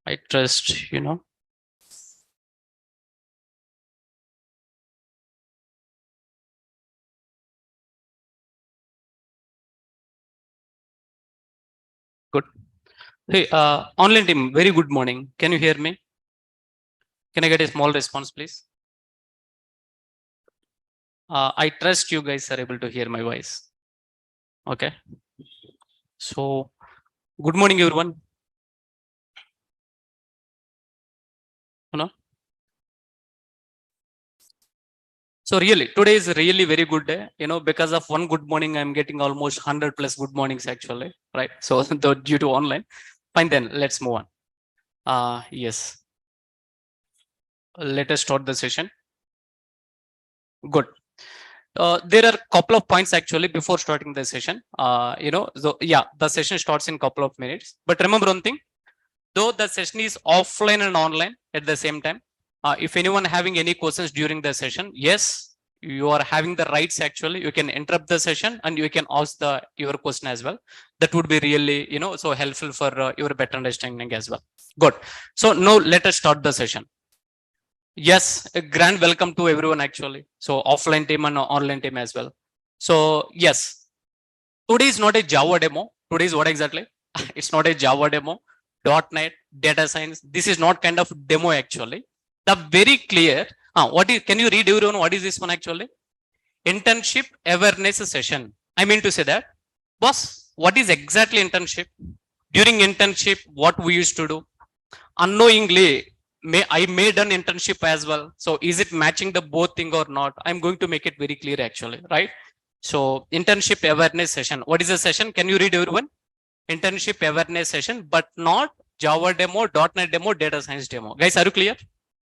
I trust, Good. Hey, online team, very good morning. Can you hear me? Can I get a small response, please? I trust you guys are able to hear my voice. Okay. So, good morning, everyone. So really, today is really very good day. Because of one good morning, I'm getting almost 100 plus good mornings actually, right? So due to online. Fine, then let's move on. Yes. Let us start the session. Good. There are a couple of points actually before starting the session. So yeah, the session starts in a couple of minutes. But remember one thing, though the session is offline and online at the same time. If anyone having any questions during the session, yes, you are having the rights actually. You can interrupt the session and you can ask your question as well. That would be really, so helpful for your better understanding as well. Good. So now let us start the session. Yes, a grand welcome to everyone actually. So offline team and online team as well. So yes, today is not a Java demo. Today is what exactly? It's not a Java demo. .NET, data science. This is not kind of demo actually. The very clear. What is? Can you read everyone? What is this one actually? Internship awareness session. I mean to say that, boss. What is exactly internship? During internship, what we used to do? Unknowingly, I made an internship as well. So is it matching the both thing or not? I'm going to make it very clear actually, right? So internship awareness session. What is the session? Can you read everyone? Internship awareness session, but not Java demo, .NET demo, data science demo. Guys, are you clear?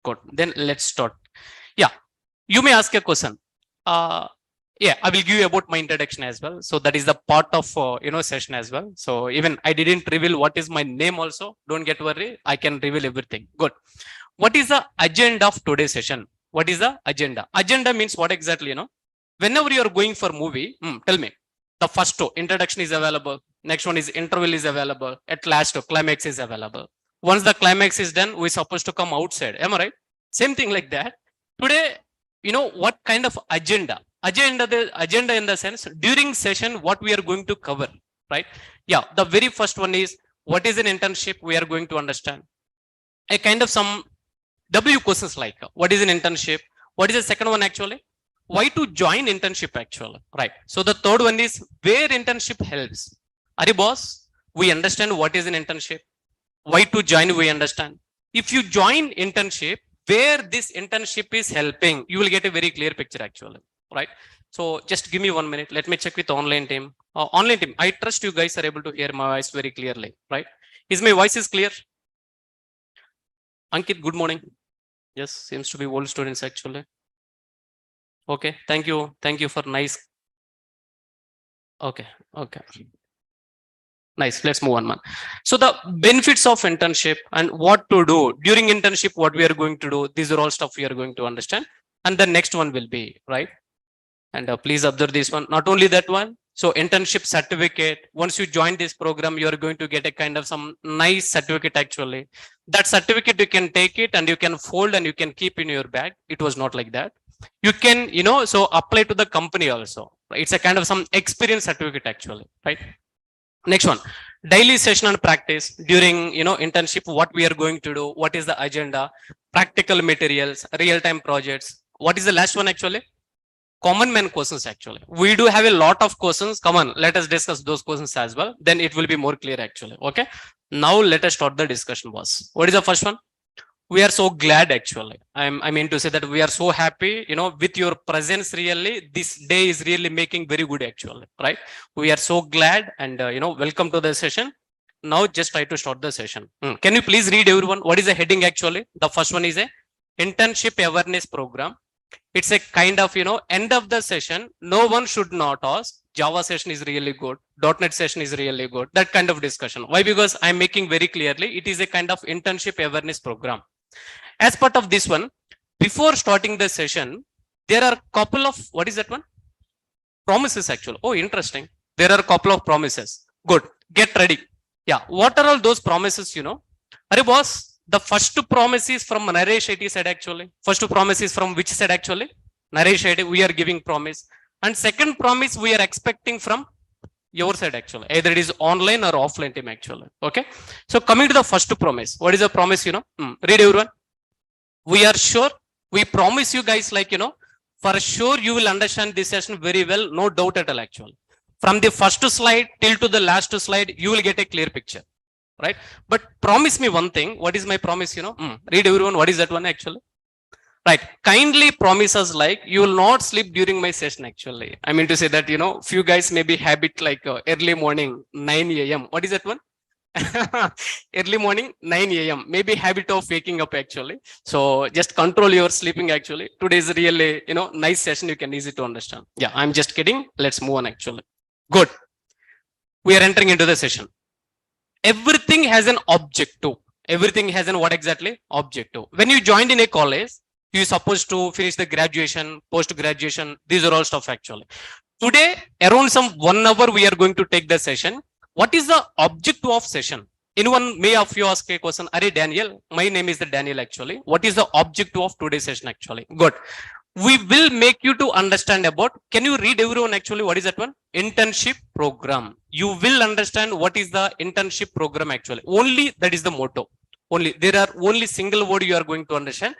Good. Then let's start. Yeah, you may ask a question. Yeah, I will give you about my introduction as well. So that is the part of session as well. So even I didn't reveal what is my name also. Don't get worried. I can reveal everything. Good. What is the agenda of today's session? What is the agenda? Agenda means what exactly? Whenever you are going for movie, tell me. The first two introduction is available. Next one is interval is available. At last, climax is available. Once the climax is done, we're supposed to come outside. Am I right? Same thing like that. Today, what kind of agenda? Agenda in the sense during session, what we are going to cover, right? Yeah, the very first one is what is an internship? We are going to understand a kind of some W questions like what is an internship? What is the second one actually? Why to join internship actually, right? So the third one is where internship helps. Are boss? We understand what is an internship. Why to join? We understand. If you join internship, where this internship is helping, you will get a very clear picture actually, right? So just give me 1 minute. Let me check with online team. Online team, I trust you guys are able to hear my voice very clearly, right? Is my voice is clear? Ankit, good morning. Yes, seems to be old students actually. Okay, thank you. Thank you for nice. Okay, okay. Nice. Let's move on, man. So the benefits of internship and what to do during internship, what we are going to do. These are all stuff we are going to understand. And the next one will be, right? And please observe this one. Not only that one. So internship certificate. Once you join this program, you are going to get a kind of some nice certificate actually. That certificate, you can take it and you can fold and you can keep in your bag. It was not like that. You can, so apply to the company also. It's a kind of some experience certificate actually, right? Next one, daily session and practice during internship. What we are going to do? What is the agenda? Practical materials, real-time projects. What is the last one actually? Common man questions actually. We do have a lot of questions. Come on, let us discuss those questions as well. Then it will be more clear actually. Okay. Now let us start the discussion, boss. What is the first one? We are so glad actually. I mean to say that we are so happy, with your presence really. This day is really making very good actually, right? We are so glad and, welcome to the session. Now just try to start the session. Can you please read everyone? What is the heading actually? The first one is a internship awareness program. It's a kind of, end of the session. No one should not ask. Java session is really good. .NET session is really good. That kind of discussion. Why? Because I'm making very clearly, it is a kind of internship awareness program. As part of this one, before starting the session, there are a couple of, what is that one? Promises actually. Oh, interesting. There are a couple of promises. Good. Get ready. Yeah. What are all those promises, Arey boss, the first promise is from Naresh IT side actually. First promise is from which side actually? Naresh IT, we are giving promise. And second promise we are expecting from your side actually. Either it is online or offline team actually. Okay. So coming to the first promise, what is the promise, read everyone. We are sure, we promise you guys like, for sure you will understand this session very well. No doubt at all actually. From the first slide till to the last slide, you will get a clear picture. Right. But promise me one thing. What is my promise? Read everyone. What is that one actually? Right. Kindly promise us like you will not sleep during my session actually. I mean to say that, few guys may be habit like early morning, 9 a.m. What is that one? Early morning, 9 a.m. Maybe habit of waking up actually. So just control your sleeping actually. Today is really, nice session. You can easy to understand. Yeah, I'm just kidding. Let's move on actually. Good. We are entering into the session. Everything has an objective. Everything has an what exactly? Objective. When you joined in a college, you're supposed to finish the graduation, post-graduation. These are all stuff actually. Today, around some 1 hour, we are going to take the session. What is the objective of session? Anyone may of you ask a question, Are Daniel, my name is the Daniel actually. What is the objective of today's session actually? Good. We will make you to understand about, can you read everyone actually, what is that one? Internship program. You will understand what is the internship program actually. Only that is the motto. Only there are only single word you are going to understand.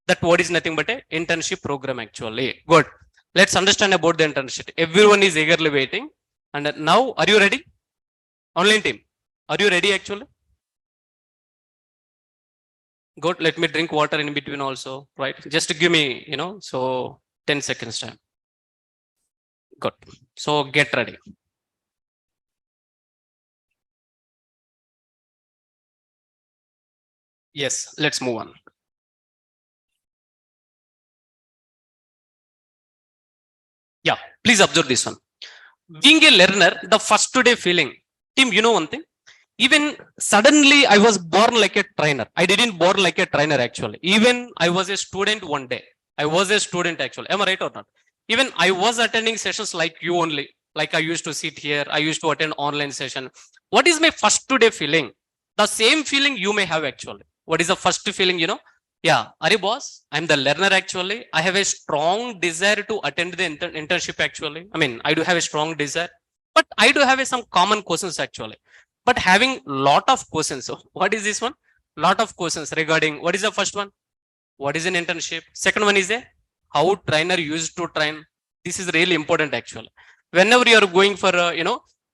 That word is nothing but a internship program actually. Good. Let's understand about the internship. Everyone is eagerly waiting. And now, are you ready? Online team, are you ready actually? Good. Let me drink water in between also, right? Just give me, so 10 seconds time. Good. So get ready. Yes, let's move on. Yeah, please observe this one. Being a learner, the first day feeling, team, you know one thing? Even suddenly I was born like a trainer. I didn't born like a trainer actually. Even I was a student one day. I was a student actually. Am I right or not? Even I was attending sessions like you only. Like I used to sit here. I used to attend online session. What is my first day feeling? The same feeling you may have actually. What is the first feeling, Yeah, Are boss, I'm the learner actually. I have a strong desire to attend the internship actually. I mean, I do have a strong desire, but I do have some common questions actually. But having lot of questions. So what is this one? Lot of questions regarding what is the first one? What is an internship? Second one is a how trainer used to train. This is really important actually. Whenever you are going for,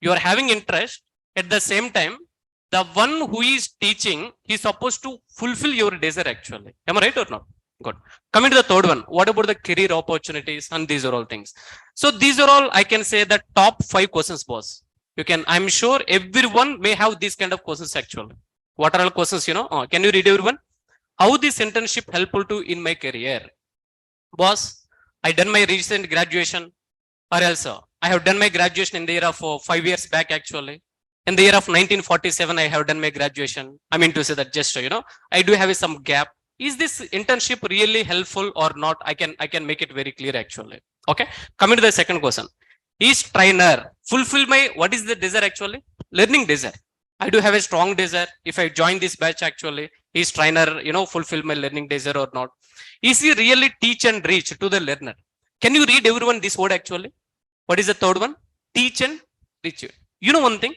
you are having interest at the same time, the one who is teaching, he's supposed to fulfill your desire actually. Am I right or not? Good. Coming to the third one, what about the career opportunities? And these are all things. So these are all, I can say, the top 5 questions, boss. You can, I'm sure everyone may have these kind of questions actually. What are all questions, can you read everyone? How this internship helpful to in my career? Boss, I done my recent graduation, or else I have done my graduation in the year of 5 years back actually. In the year of 1947, I have done my graduation. I mean to say that just, I do have some gap. Is this internship really helpful or not? I can make it very clear actually. Okay. Coming to the second question. Is trainer fulfill my, what is the desire actually? Learning desire. I do have a strong desire. If I join this batch actually, is trainer, fulfill my learning desire or not? Is he really teach and reach to the learner? Can you read everyone this word actually? What is the third one? Teach and reach. You know one thing?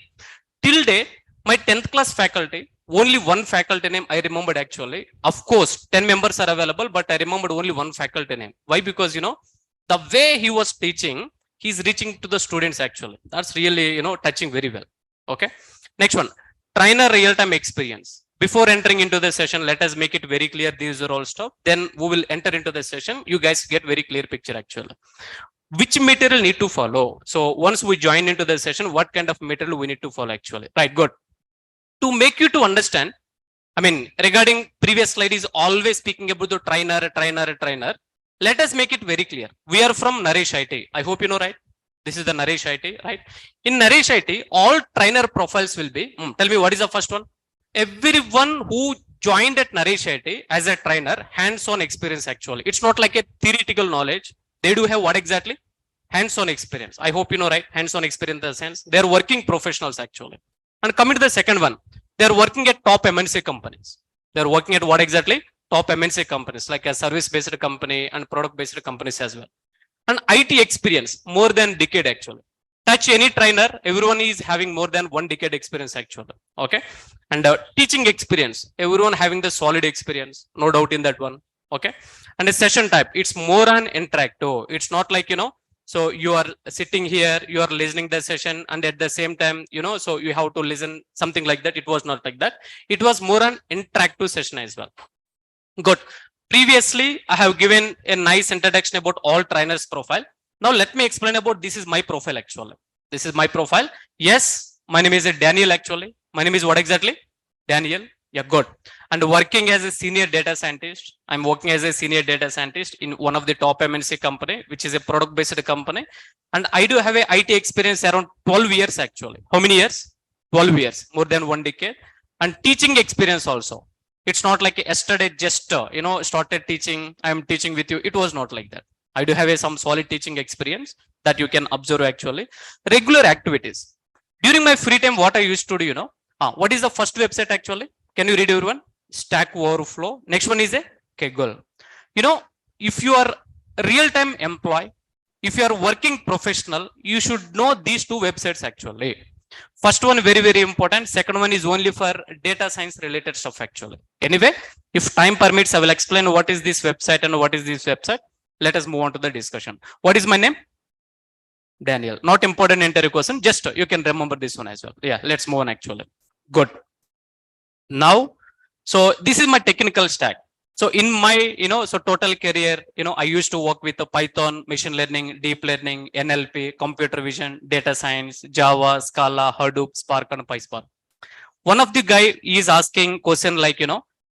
Till date, my 10th class faculty, only one faculty name I remembered actually. Of course, 10 members are available, but I remembered only one faculty name. Why? Because, the way he was teaching, he's reaching to the students actually. That's really, touching very well. Okay. Next one, trainer real-time experience. Before entering into the session, let us make it very clear. These are all stuff. Then we will enter into the session. You guys get very clear picture actually. Which material need to follow? So once we join into the session, what kind of material we need to follow actually? Right, good. To make you to understand, I mean, regarding previous slide is always speaking about the trainer. Let us make it very clear. We are from Naresh IT. I hope you know, right? This is the Naresh IT, right? In Naresh IT, all trainer profiles will be, tell me what is the first one? Everyone who joined at Naresh IT as a trainer, hands-on experience actually. It's not like a theoretical knowledge. They do have what exactly? Hands-on experience. I hope you know, right? Hands-on experience in the sense they're working professionals actually. And coming to the second one, They're working at top MNC companies. They're working at what exactly? Top MNC companies, like a service-based company and product-based companies as well. And IT experience, more than decade actually. Touch any trainer, everyone is having more than 1 decade experience actually. Okay. And teaching experience, everyone having the solid experience, no doubt in that one. Okay. And a session type, it's more an interactive. It's not like, so you are sitting here, you are listening the session, and at the same time, so you have to listen something like that. It was not like that. It was more an interactive session as well. Good. Previously, I have given a nice introduction about all trainers profile. Now let me explain about this is my profile actually. This is my profile. Yes, my name is Daniel actually. My name is what exactly? Daniel. Yeah, good. And working as a senior data scientist. I'm working as a senior data scientist in one of the top MNC company, which is a product-based company. And I do have a IT experience around 12 years actually. How many years? 12 years, more than 1 decade. And teaching experience also. It's not like yesterday just, started teaching. I'm teaching with you. It was not like that. I do have some solid teaching experience that you can observe actually. Regular activities. During my free time, what I used to do, what is the first website actually? Can you read everyone? Stack Overflow. Next one is a Kaggle. If you are a real-time employee, if you are working professional, you should know these two websites actually. First one, very, very important. Second one is only for data science related stuff actually. Anyway, if time permits, I will explain what is this website and what is this website. Let us move on to the discussion. What is my name? Daniel. Not important interview question. Just you can remember this one as well. Yeah, let's move on actually. Good. Now, so this is my technical stack. So in my, so total career, I used to work with the Python, machine learning, deep learning, NLP, computer vision, data science, Java, Scala, Hadoop, Spark, and PySpark. One of the guy is asking question like,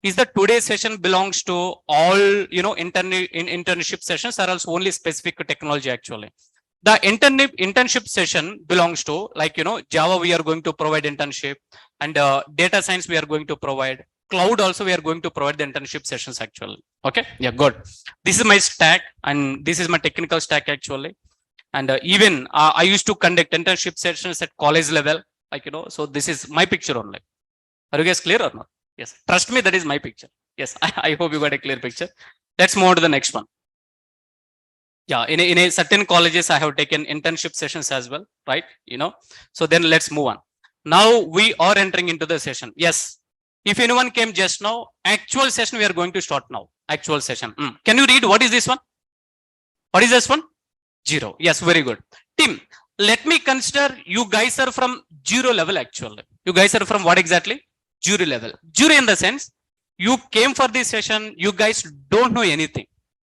is the today's session belongs to all, internship sessions or else only specific technology actually. The internship session belongs to like, Java, we are going to provide internship, and data science, we are going to provide. Cloud also, we are going to provide the internship sessions actually. Okay. Yeah, good. This is my stack and this is my technical stack actually. And even I used to conduct internship sessions at college level, like, so this is my picture only. Are you guys clear or not? Yes. Trust me, that is my picture. Yes. I hope you got a clear picture. Let's move on to the next one. Yeah. In a certain colleges, I have taken internship sessions as well, right? So then let's move on. Now we are entering into the session. Yes. If anyone came just now, actual session we are going to start now. Actual session. Can you read what is this one? What is this one? 0. Yes, very good. Tim, let me consider you guys are from 0 level actually. You guys are from what exactly? 0 level. 0 in the sense, you came for this session, you guys don't know anything.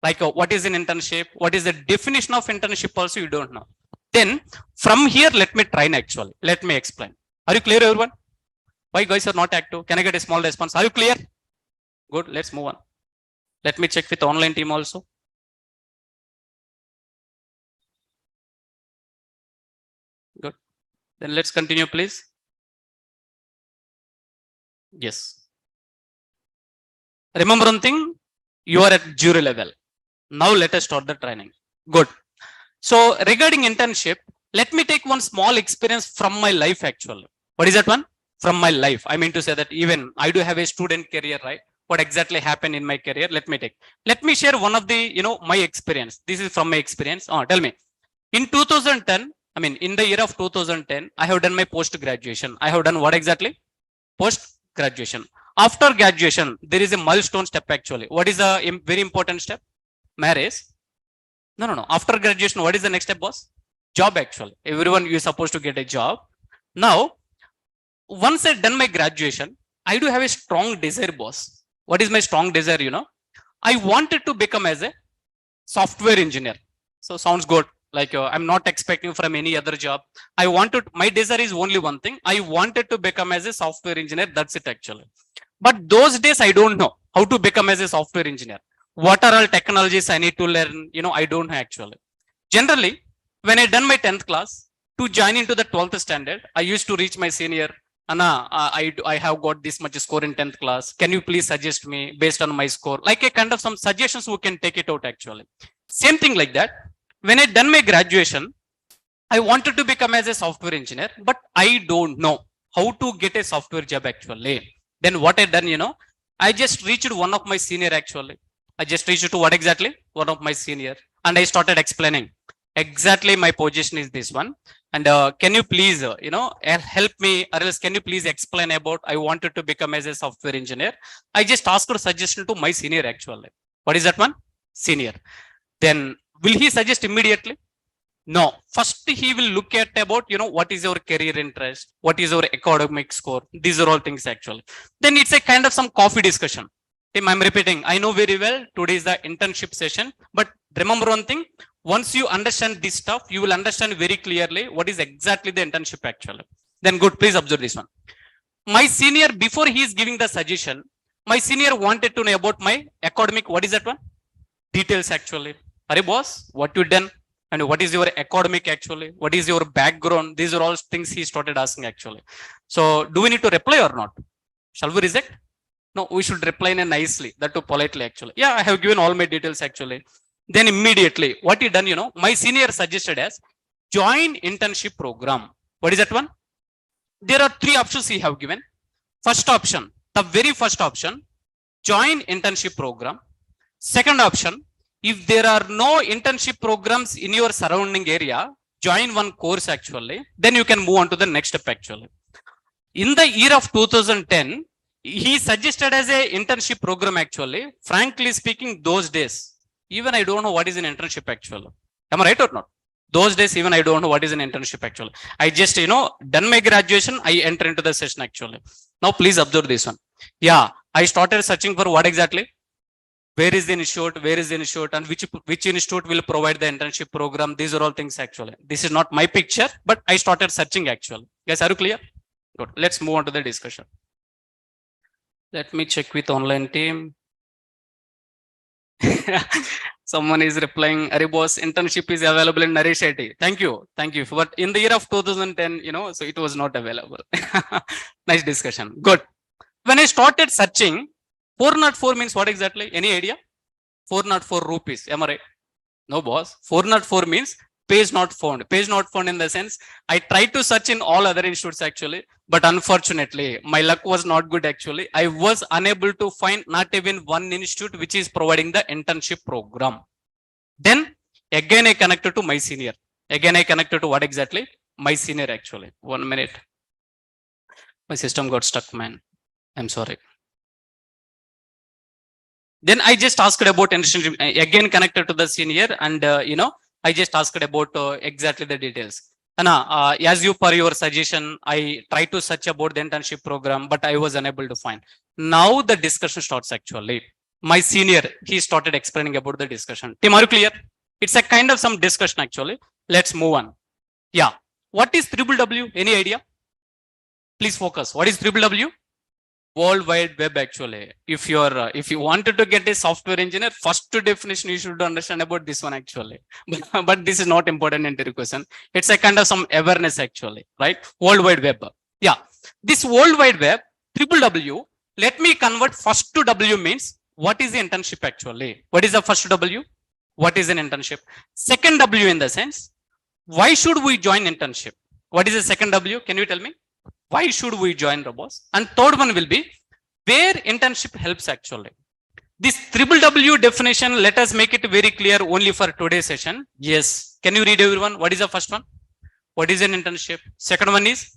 Like what is an internship? What is the definition of internship also you don't know. Then from here, let me train actually. Let me explain. Are you clear everyone? Why guys are not active? Can I get a small response? Are you clear? Good. Let's move on. Let me check with the online team also. Good. Then let's continue, please. Yes. Remember one thing, you are at 0 level. Now let us start the training. Good. So regarding internship, let me take one small experience from my life actually. What is that one? From my life. I mean to say that even I do have a student career, right? What exactly happened in my career? Let me share one of the, my experience. This is from my experience. Tell me. In 2010, I mean, in the year of 2010, I have done my post-graduation. I have done what exactly? Post-graduation. After graduation, there is a milestone step actually. What is the very important step? Marriage. No. After graduation, what is the next step, boss? Job actually. Everyone is supposed to get a job. Now, once I done my graduation, I do have a strong desire, boss. What is my strong desire? I wanted to become as a software engineer. So sounds good. Like I'm not expecting from any other job. My desire is only one thing. I wanted to become as a software engineer. That's it actually. But those days I don't know how to become as a software engineer. What are all technologies I need to learn? I don't know actually. Generally, when I done my 10th class, to join into the 12th standard, I used to reach my senior. Anna, I have got this much score in 10th class. Can you please suggest me based on my score? Like a kind of some suggestions we can take it out actually. Same thing like that. When I done my graduation, I wanted to become as a software engineer, but I don't know how to get a software job actually. Then what I done, I just reached one of my senior actually. I just reached to what exactly? One of my senior. And I started explaining. Exactly my position is this one. And can you please, help me, or else can you please explain about, I wanted to become as a software engineer. I just asked for suggestion to my senior actually. What is that one? Senior. Then will he suggest immediately? No. First, he will look at about, what is your career interest? What is your academic score? These are all things actually. Then it's a kind of some coffee discussion. Tim, I'm repeating. I know very well today is the internship session, but remember one thing. Once you understand this stuff, you will understand very clearly what is exactly the internship actually. Then good, please observe this one. My senior, before he is giving the suggestion, my senior wanted to know about my academic. What is that one? Details actually. Are boss, what you done? And what is your academic actually? What is your background? These are all things he started asking actually. So do we need to reply or not? Shall we reject? No, we should reply nicely, that too politely actually. Yeah, I have given all my details actually. Then immediately, what he done, my senior suggested as join internship program. What is that one? There are three options he have given. First option, the very first option, join internship program. Second option, if there are no internship programs in your surrounding area, join one course actually. Then you can move on to the next step actually. In the year of 2010, he suggested as a internship program actually. Frankly speaking, those days, even I don't know what is an internship actually. Am I right or not? Those days, even I don't know what is an internship actually. I just, done my graduation, I enter into the session actually. Now, please observe this one. Yeah, I started searching for what exactly? Where is the institute? Where is the institute? And which institute will provide the internship program? These are all things actually. This is not my picture, but I started searching actually. Guys, are you clear? Good. Let's move on to the discussion. Let me check with online team. Someone is replying, Ari boss, internship is available in Naresh IT. Thank you. Thank you. But in the year of 2010, so it was not available. Nice discussion. Good. When I started searching, 404 means what exactly? Any idea? 404 rupees. Am I right? No, boss. 404 means page not found. Page not found in the sense, I tried to search in all other institutes actually, but unfortunately, my luck was not good actually. I was unable to find not even one institute which is providing the internship program. Then again, I connected to my senior. Again, I connected to what exactly? My senior actually. 1 minute. My system got stuck, man. I'm sorry. Then I just asked about internship, again connected to the senior, and I just asked about exactly the details. As you per your suggestion, I tried to search about the internship program, but I was unable to find. Now the discussion starts actually. My senior, he started explaining about the discussion. Tim, are you clear? It's a kind of some discussion actually. Let's move on. Yeah. What is W? Any idea? Please focus. What is W? World Wide Web actually. If you wanted to get a software engineer, first definition you should understand about this one actually. But this is not important in the question. It's a kind of some awareness actually, right? World Wide Web. Yeah. This World Wide Web, W, let me convert first to W means what is the internship actually? What is the first W? What is an internship? Second W in the sense, why should we join internship? What is the second W? Can you tell me? Why should we join robots? And third one will be where internship helps actually. This W definition, let us make it very clear only for today's session. Yes. Can you read everyone? What is the first one? What is an internship? Second one is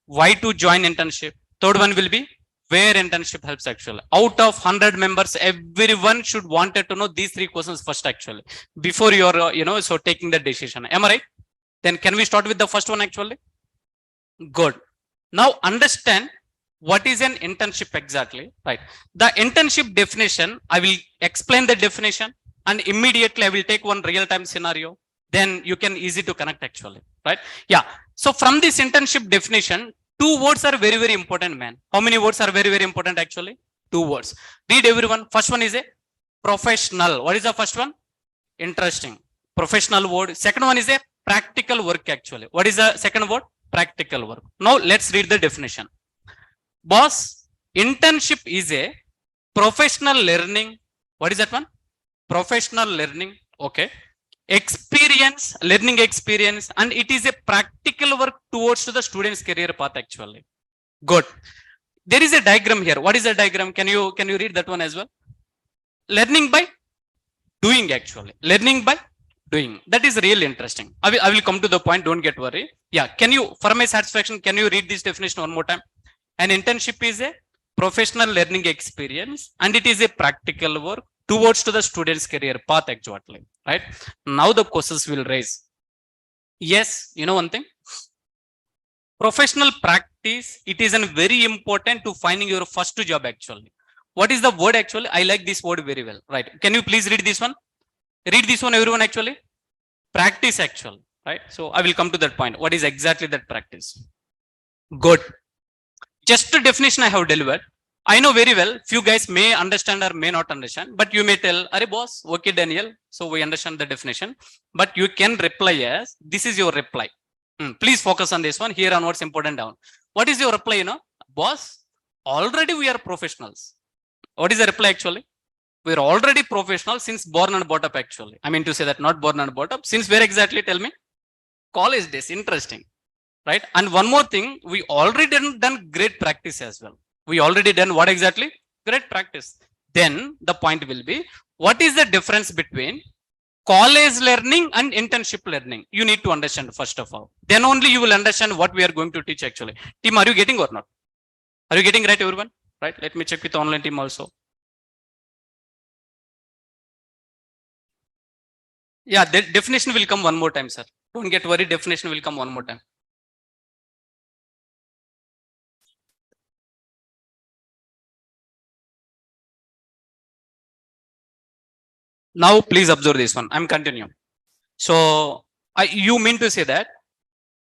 why to join internship. Third one will be where internship helps actually. Out of 100 members, everyone should wanted to know these three questions first actually before you're so taking the decision. Am I right? Then can we start with the first one actually? Good. Now understand what is an internship exactly, right? The internship definition, I will explain the definition and immediately I will take one real-time scenario. Then you can easy to connect actually, right? Yeah. So from this internship definition, 2 words are very, very important, man. How many words are very, very important actually? 2 words. Read everyone. First one is a professional. What is the first one? Interesting. Professional word. Second one is a practical work actually. What is the second word? Practical work. Now let's read the definition. Boss, internship is a professional learning. What is that one? Professional learning. Okay. Experience, learning experience, and it is a practical work towards to the student's career path actually. Good. There is a diagram here. What is the diagram? Can you read that one as well? Learning by doing, actually. Learning by doing. That is really interesting. I will come to the point. Don't get worried. Yeah. Can you, for my satisfaction, can you read this definition one more time? An internship is a professional learning experience, and it is a practical work towards to the student's career path, actually. Right. Now the questions will raise. Yes. You know one thing? Professional practice, it is very important to finding your first job, actually. What is the word, actually? I like this word very well. Right. Can you please read this one? Read this one, everyone, actually. Practice, actually. Right. So I will come to that point. What is exactly that practice? Good. Just a definition I have delivered. I know very well, few guys may understand or may not understand, but you may tell, "Arey boss, okay, Daniel, so we understand the definition." But you can reply as, this is your reply. Please focus on this one. Here on what's important down. What is your reply? Boss, already we are professionals. What is the reply, actually? We're already professional since born and brought up, actually. I mean to say that not born and brought up. Since where exactly? Tell me. College days. Interesting. Right. And one more thing, we already done great practice as well. We already done what exactly? Great practice. Then the point will be, what is the difference between college learning and internship learning? You need to understand first of all. Then only you will understand what we are going to teach, actually. Team, are you getting or not? Are you getting right, everyone? Right. Let me check with the online team also. Yeah, the definition will come one more time, sir. Don't get worried. Definition will come one more time. Now, please observe this one. I'm continuing. So, you mean to say that,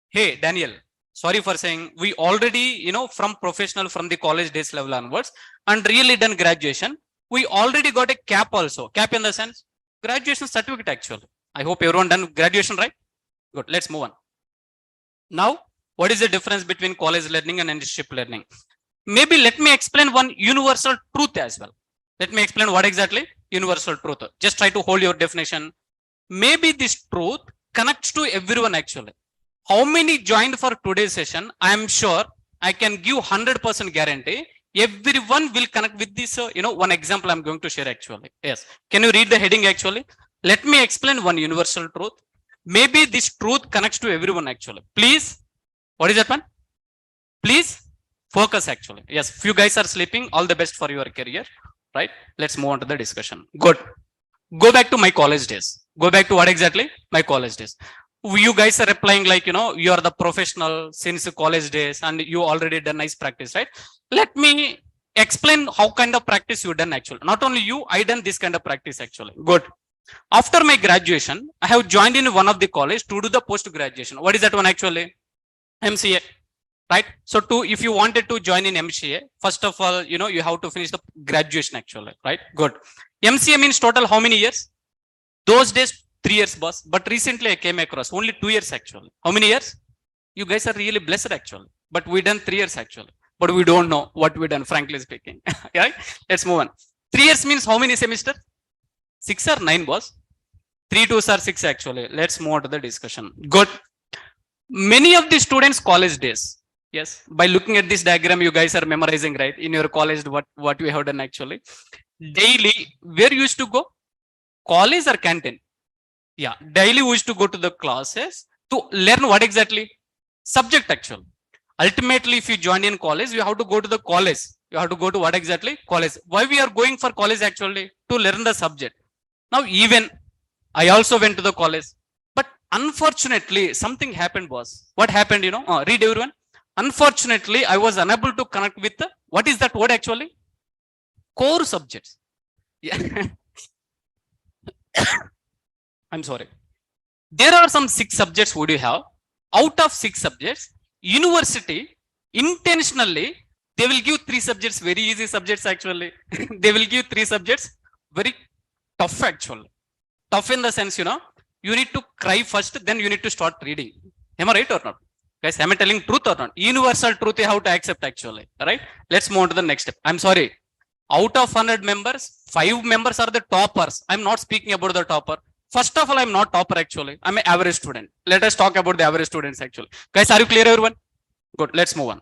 hey, Daniel, sorry for saying, we already, from professional, from the college days level onwards, and really done graduation, we already got a cap also. Cap in the sense, graduation certificate, actually. I hope everyone done graduation, right? Good. Let's move on. Now, what is the difference between college learning and internship learning? Maybe let me explain one universal truth as well. Let me explain what exactly universal truth. Just try to hold your definition. Maybe this truth connects to everyone, actually. How many joined for today's session? I am sure I can give 100% guarantee. Everyone will connect with this. One example I'm going to share, actually. Yes. Can you read the heading, actually? Let me explain one universal truth. Maybe this truth connects to everyone, actually. Please. What is that one? Please focus, actually. Yes. Few guys are sleeping. All the best for your career. Right. Let's move on to the discussion. Good. Go back to my college days. Go back to what exactly? My college days. You guys are replying like, you are the professional since college days and you already done nice practice, right? Let me explain how kind of practice you done, actually. Not only you, I done this kind of practice, actually. Good. After my graduation, I have joined in one of the college to do the post graduation. What is that one, actually? MCA. Right. So if you wanted to join in MCA, first of all, you have to finish the graduation, actually. Right. Good. MCA means total how many years? Those days, 3 years, boss. But recently I came across only 2 years, actually. How many years? You guys are really blessed, actually. But we done 3 years, actually. But we don't know what we done, frankly speaking. Right. Let's move on. 3 years means how many semester? 6 or 9, boss? 3 2s are 6, actually. Let's move on to the discussion. Good. Many of the students' college days. Yes, by looking at this diagram, you guys are memorizing, right? In your college, what we have done, actually. Daily, where you used to go? College or canteen? Yeah, daily we used to go to the classes to learn what exactly? Subject, actually. Ultimately, if you join in college, you have to go to the college. You have to go to what exactly? College. Why we are going for college, actually? To learn the subject. Now, even I also went to the college. But unfortunately, something happened, boss. What happened, read everyone. Unfortunately, I was unable to connect with what is that word, actually? Core subjects. Yeah. I'm sorry. There are some 6 subjects would you have. Out of 6 subjects, university intentionally, they will give 3 subjects, very easy subjects, actually. They will give 3 subjects, very tough, actually. Tough in the sense, you need to cry first, then you need to start reading. Am I right or not? Guys, am I telling truth or not? Universal truth you have to accept, actually. Right? Let's move on to the next step. I'm sorry. Out of 100 members, 5 members are the toppers. I'm not speaking about the topper. First of all, I'm not topper, actually. I'm an average student. Let us talk about the average students, actually. Guys, are you clear, everyone? Good. Let's move on.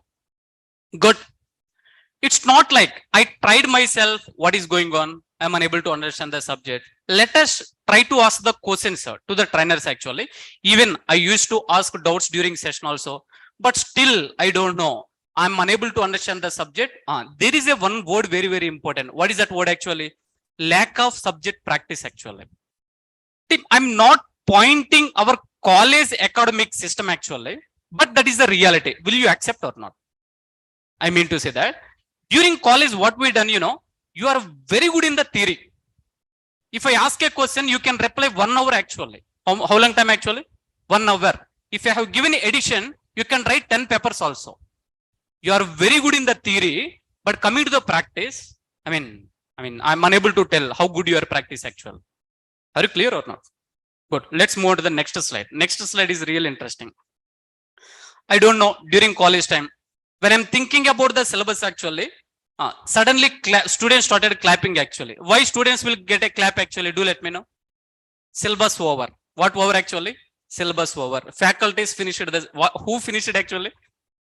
Good. It's not like I tried myself, what is going on? I'm unable to understand the subject. Let us try to ask the questions to the trainers actually. Even I used to ask doubts during session also, but still I don't know. I'm unable to understand the subject. There is a one word very, very important. What is that word actually? Lack of subject practice actually. I'm not pointing our college academic system actually, but that is the reality. Will you accept or not? I mean to say that during college, what we done, you are very good in the theory. If I ask a question, you can reply 1 hour actually. How long time actually? 1 hour. If I have given edition, you can write 10 papers also. You are very good in the theory, but coming to the practice, I'm unable to tell how good your practice actually. Are you clear or not? Good. Let's move on to the next slide. Next slide is real interesting. I don't know, during college time, when I'm thinking about the syllabus actually, suddenly students started clapping actually. Why students will get a clap actually? Do let me know. Syllabus over. What over actually? Syllabus over. Faculties finished this. Who finished it actually?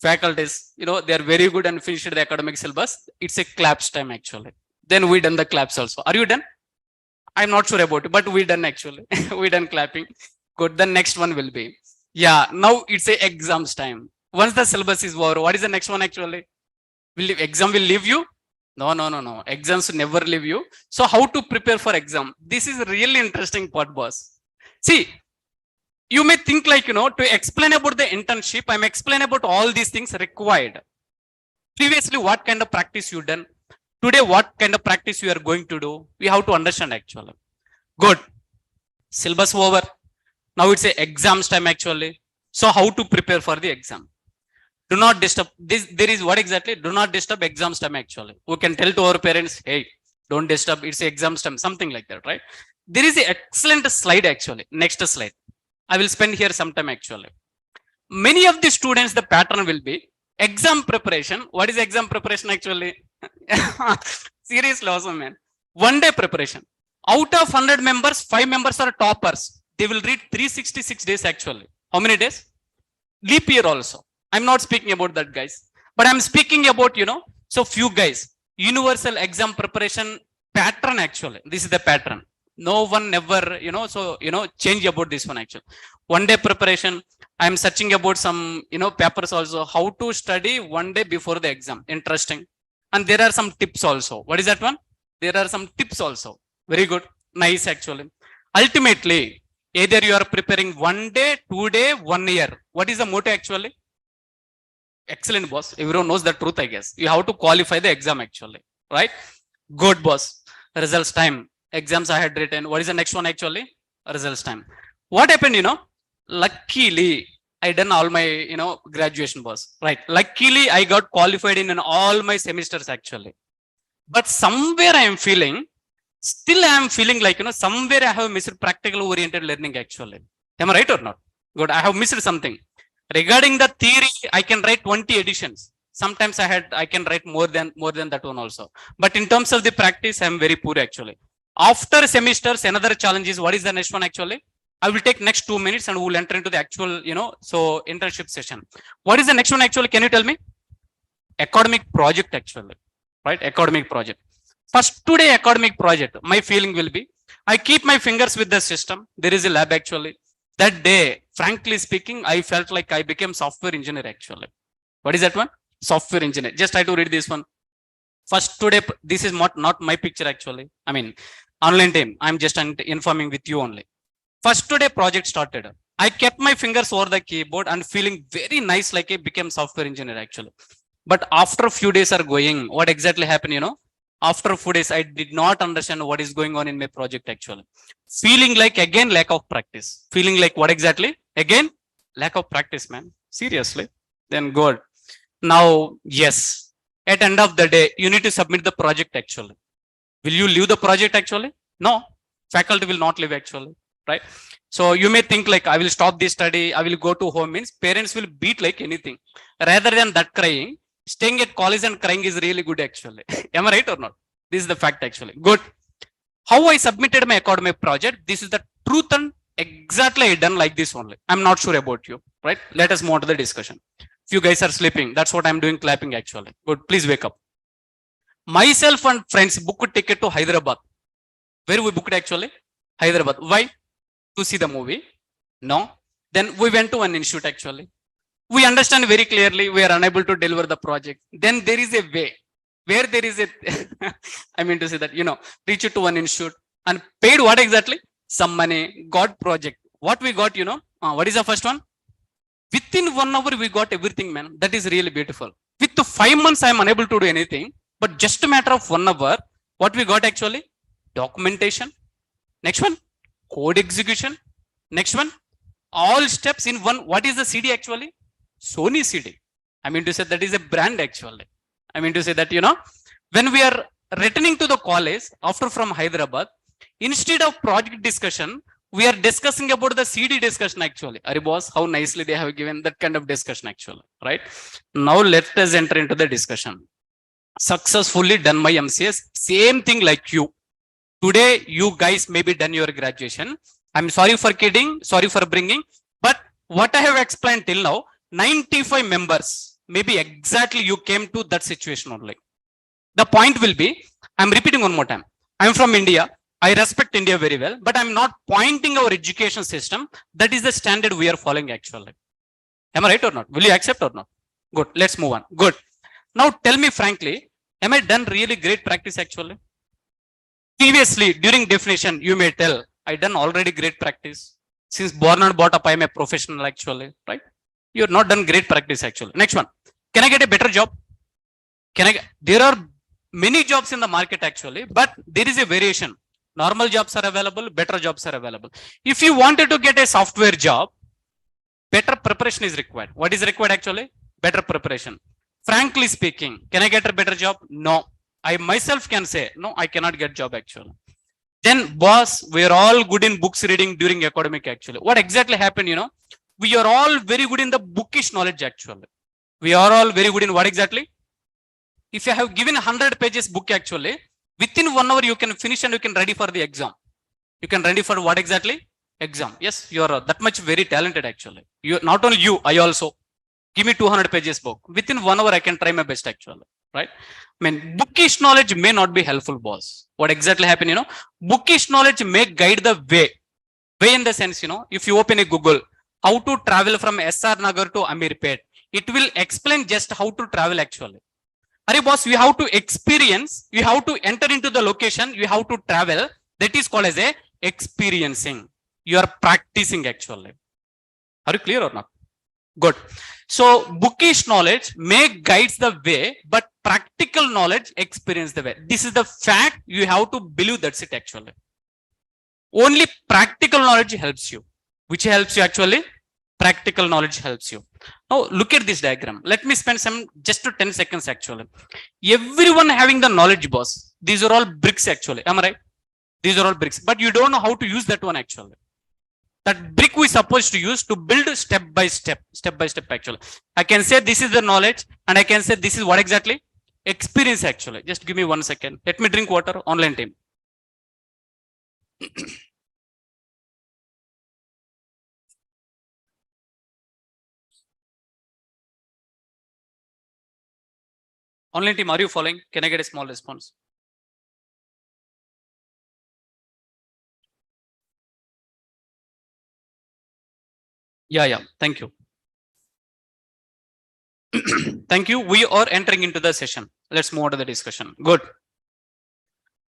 Faculties. They are very good and finished the academic syllabus. It's a claps time actually. Then we done the claps also. Are you done? I'm not sure about it, but we done actually. We done clapping. Good. The next one will be. Yeah, now it's a exams time. Once the syllabus is over, what is the next one actually? Exam will leave you? No. Exams never leave you. So how to prepare for exam? This is a really interesting part, boss. See, you may think like, to explain about the internship, I'm explaining about all these things required. Previously, what kind of practice you done? Today, what kind of practice you are going to do? We have to understand actually. Good. Syllabus over. Now it's a exams time actually. So how to prepare for the exam? Do not disturb this. There is what exactly? Do not disturb exams time actually. We can tell to our parents, hey, don't disturb. It's exams time, something like that, right? There is an excellent slide actually. Next slide. I will spend here some time actually. Many of the students, the pattern will be exam preparation. What is exam preparation actually? Seriously, awesome, man. 1 day preparation. Out of 100 members, 5 members are toppers. They will read 366 days actually. How many days? Leap year also. I'm not speaking about that, guys. But I'm speaking about, so few guys. Universal exam preparation pattern actually. This is the pattern. No one never, change about this one actually. 1 day preparation. I'm searching about some, papers also. How to study 1 day before the exam. Interesting. And there are some tips also. What is that one? There are some tips also. Very good. Nice actually. Ultimately, either you are preparing 1 day, 2 day, 1 year. What is the motto actually? Excellent, boss. Everyone knows the truth, I guess. You have to qualify the exam actually, right? Good, boss. Results time. Exams I had written. What is the next one actually? Results time. What happened, luckily, I done all my, graduation, boss, right? Luckily, I got qualified in all my semesters actually. But somewhere I am feeling, still I am feeling like, somewhere I have missed practical oriented learning actually. Am I right or not? Good. I have missed something. Regarding the theory, I can write 20 editions. Sometimes I can write more than that one also. But in terms of the practice, I am very poor actually. After semesters, another challenge is what is the next one actually? I will take next 2 minutes and we will enter into the actual, internship session. What is the next one actually? Can you tell me? Academic project actually, right? Academic project. First today academic project, my feeling will be, I keep my fingers with the system. There is a lab actually. That day, frankly speaking, I felt like I became software engineer actually. What is that one? Software engineer. Just try to read this one. First today, this is not my picture actually. Online team. I'm just informing with you only. First today project started. I kept my fingers over the keyboard and feeling very nice like I became software engineer actually. But after a few days are going, what exactly happened, After 4 days, I did not understand what is going on in my project actually. Feeling like again lack of practice. Feeling like what exactly? Again, lack of practice, man. Seriously. Then good. Now, yes. At end of the day, you need to submit the project actually. Will you leave the project actually? No. Faculty will not leave actually. Right? So you may think like I will stop this study, I will go to home, means parents will beat like anything. Rather than that crying, staying at college and crying is really good actually. Am I right or not? This is the fact actually. Good. How I submitted my academic project, this is the truth and exactly I done like this only. I'm not sure about you, right? Let us move on to the discussion. Few guys are sleeping. That's what I'm doing, clapping actually. Good. Please wake up. Myself and friends booked ticket to Hyderabad. Where we booked actually? Hyderabad. Why? To see the movie? No. Then we went to an institute actually. We understand very clearly we are unable to deliver the project. Then there is a way where there is a, I mean to say that, reach it to one institute and paid what exactly? Some money, got project. What we got, what is the first one? Within 1 hour, we got everything, man. That is really beautiful. With 5 months, I am unable to do anything. But just a matter of 1 hour, what we got actually? Documentation. Next one, code execution. Next one, all steps in one. What is the CD actually? Sony CD. I mean to say that is a brand actually. I mean to say that, when we are returning to the college after from Hyderabad, instead of project discussion, we are discussing about the CD discussion actually. Are boss, how nicely they have given that kind of discussion actually, right? Now let us enter into the discussion. Successfully done my MCS. Same thing like you. Today, you guys maybe done your graduation. I'm sorry for kidding, sorry for bringing, but what I have explained till now, 95 members, maybe exactly you came to that situation only. The point will be, I'm repeating one more time. I'm from India. I respect India very well, but I'm not pointing our education system. That is the standard we are following actually. Am I right or not? Will you accept or not? Good. Let's move on. Good. Now tell me frankly, am I done really great practice actually? Previously, during definition, you may tell, I done already great practice. Since born and brought up, I am a professional actually, right? You're not done great practice actually. Next one. Can I get a better job? There are many jobs in the market actually, but there is a variation. Normal jobs are available, better jobs are available. If you wanted to get a software job, better preparation is required. What is required actually? Better preparation. Frankly speaking, can I get a better job? No. I myself can say, no, I cannot get job actually. Then boss, we are all good in books reading during academic actually. What exactly happened, we are all very good in the bookish knowledge actually. We are all very good in what exactly? If you have given 100 pages book actually, within 1 hour you can finish and you can ready for the exam. You can ready for what exactly? Exam. Yes, you are that much very talented actually. You, not only you, I also. Give me 200 pages book. Within 1 hour I can try my best actually. Right? I mean, bookish knowledge may not be helpful, boss. What exactly happened, bookish knowledge may guide the way. Way in the sense, if you open a Google, how to travel from SR Nagar to Amirpet, it will explain just how to travel actually. Are boss, you have to experience, you have to enter into the location, you have to travel. That is called as a experiencing. You are practicing actually. Are you clear or not? Good. So bookish knowledge may guides the way, but practical knowledge experience the way. This is the fact. You have to believe that's it actually. Only practical knowledge helps you. Which helps you actually? Practical knowledge helps you. Now look at this diagram. Let me spend just 10 seconds actually. Everyone having the knowledge, boss. These are all bricks actually. Am I right? These are all bricks, but you don't know how to use that one actually. That brick we supposed to use to build step by step actually. I can say this is the knowledge and I can say this is what exactly? Experience actually. Just give me 1 second. Let me drink water. Online team. Online team, are you following? Can I get a small response? Yeah. Thank you. Thank you. We are entering into the session. Let's move on to the discussion. Good.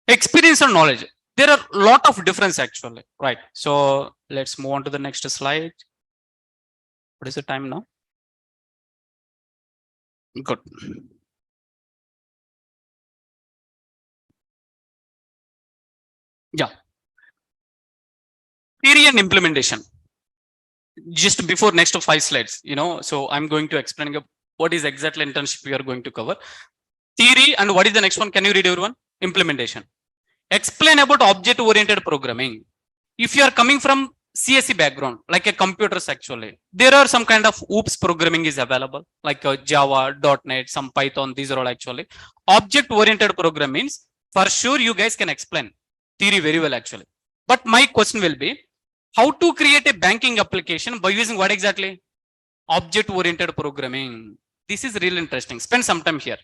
Experience and knowledge. There are a lot of difference actually. Right. So let's move on to the next slide. What is the time now? Good. Yeah. Theory and implementation. Just before next 5 slides, so I'm going to explain what is exactly internship we are going to cover. Theory and what is the next one? Can you read everyone? Implementation. Explain about object oriented programming. If you are coming from CSE background, like a computers actually, there are some kind of OOPS programming is available, like Java, .NET, some Python, these are all actually. Object oriented programming means for sure you guys can explain theory very well actually. But my question will be, how to create a banking application by using what exactly? Object-oriented programming. This is really interesting. Spend some time here.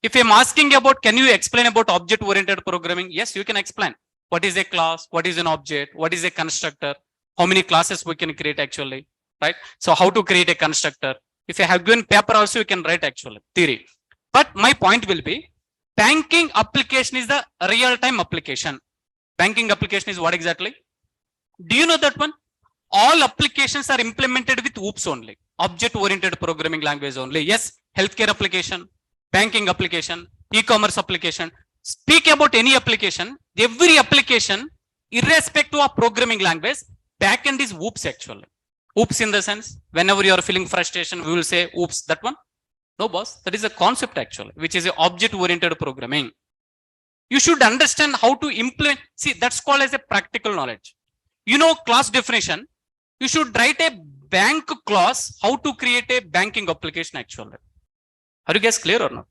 If I'm asking about, can you explain about object-oriented programming? Yes, you can explain. What is a class? What is an object? What is a constructor? How many classes we can create actually, right? So how to create a constructor? If you have given paper also, you can write actually, theory. But my point will be, banking application is the real-time application. Banking application is what exactly? Do you know that one? All applications are implemented with OOPS only. Object-oriented programming language only. Yes, healthcare application, banking application, e-commerce application. Speak about any application, every application, irrespective of programming language, backend is OOPS actually. OOPS in the sense, whenever you are feeling frustration, we will say, oops, that one. No, boss, that is a concept actually, which is object-oriented programming. You should understand how to implement. See, that's called as a practical knowledge. You know, class definition. You should write a bank clause, how to create a banking application actually. Are you guys clear or not?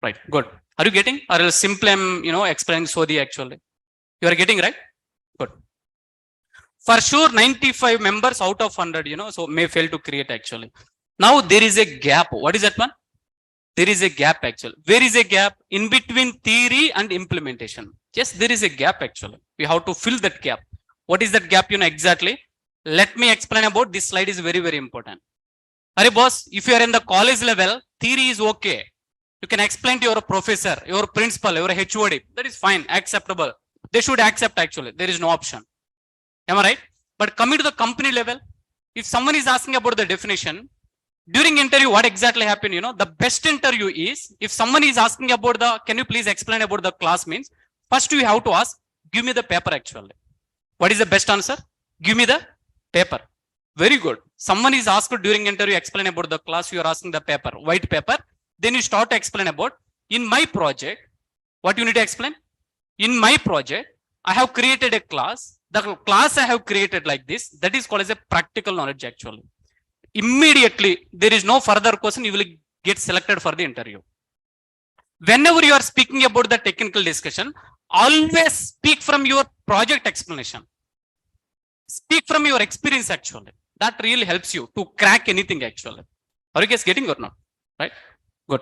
Right, good. Are you getting? Or else simply I'm, explaining Sodhi actually. You are getting, right? Good. For sure, 95 members out of 100, so may fail to create actually. Now there is a gap. What is that one? There is a gap actually. Where is a gap? In between theory and implementation. Yes, there is a gap actually. We have to fill that gap. What is that gap? Exactly. Let me explain about this slide is very, very important. Arey boss, if you are in the college level, theory is okay. You can explain to your professor, your principal, your HOD. That is fine, acceptable. They should accept actually. There is no option. Am I right? But coming to the company level, if someone is asking about the definition, during interview, what exactly happened? The best interview is, if someone is asking about can you please explain about the class means, first you have to ask, give me the paper actually. What is the best answer? Give me the paper. Very good. Someone is asked during interview, explain about the class, you are asking the paper, white paper. Then you start to explain about, in my project, what you need to explain? In my project, I have created a class. The class I have created like this, that is called as a practical knowledge actually. Immediately, there is no further question, you will get selected for the interview. Whenever you are speaking about the technical discussion, always speak from your project explanation. Speak from your experience actually. That really helps you to crack anything actually. Are you guys getting or not? Right? Good.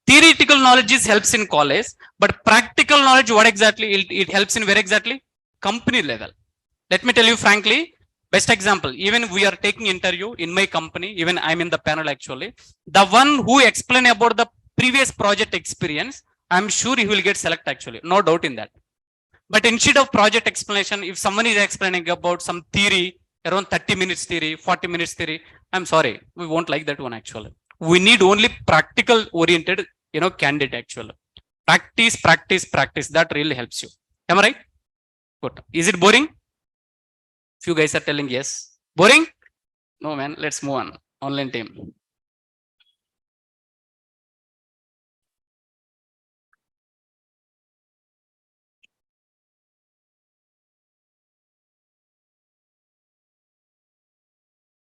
Theoretical knowledge helps in college, but practical knowledge, what exactly? It helps in where exactly? Company level. Let me tell you frankly, best example, even we are taking interview in my company, even I'm in the panel actually. The one who explain about the previous project experience, I'm sure he will get selected actually. No doubt in that. But instead of project explanation, if someone is explaining about some theory, around 30 minutes theory, 40 minutes theory, I'm sorry, we won't like that one actually. We need only practical oriented, candidate actually. Practice, practice, practice. That really helps you. Am I right? Good. Is it boring? Few guys are telling yes. Boring? No, man. Let's move on. Online team.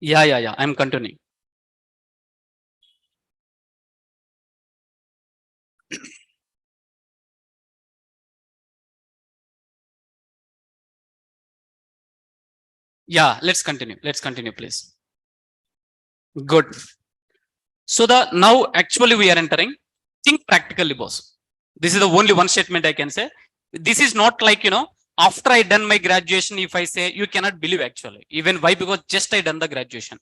Yeah. I'm continuing. Yeah, let's continue. Let's continue, please. Good. So now actually we are entering, think practically, boss. This is the only one statement I can say. This is not like, after I done my graduation, if I say, you cannot believe actually. Even why? Because just I done the graduation.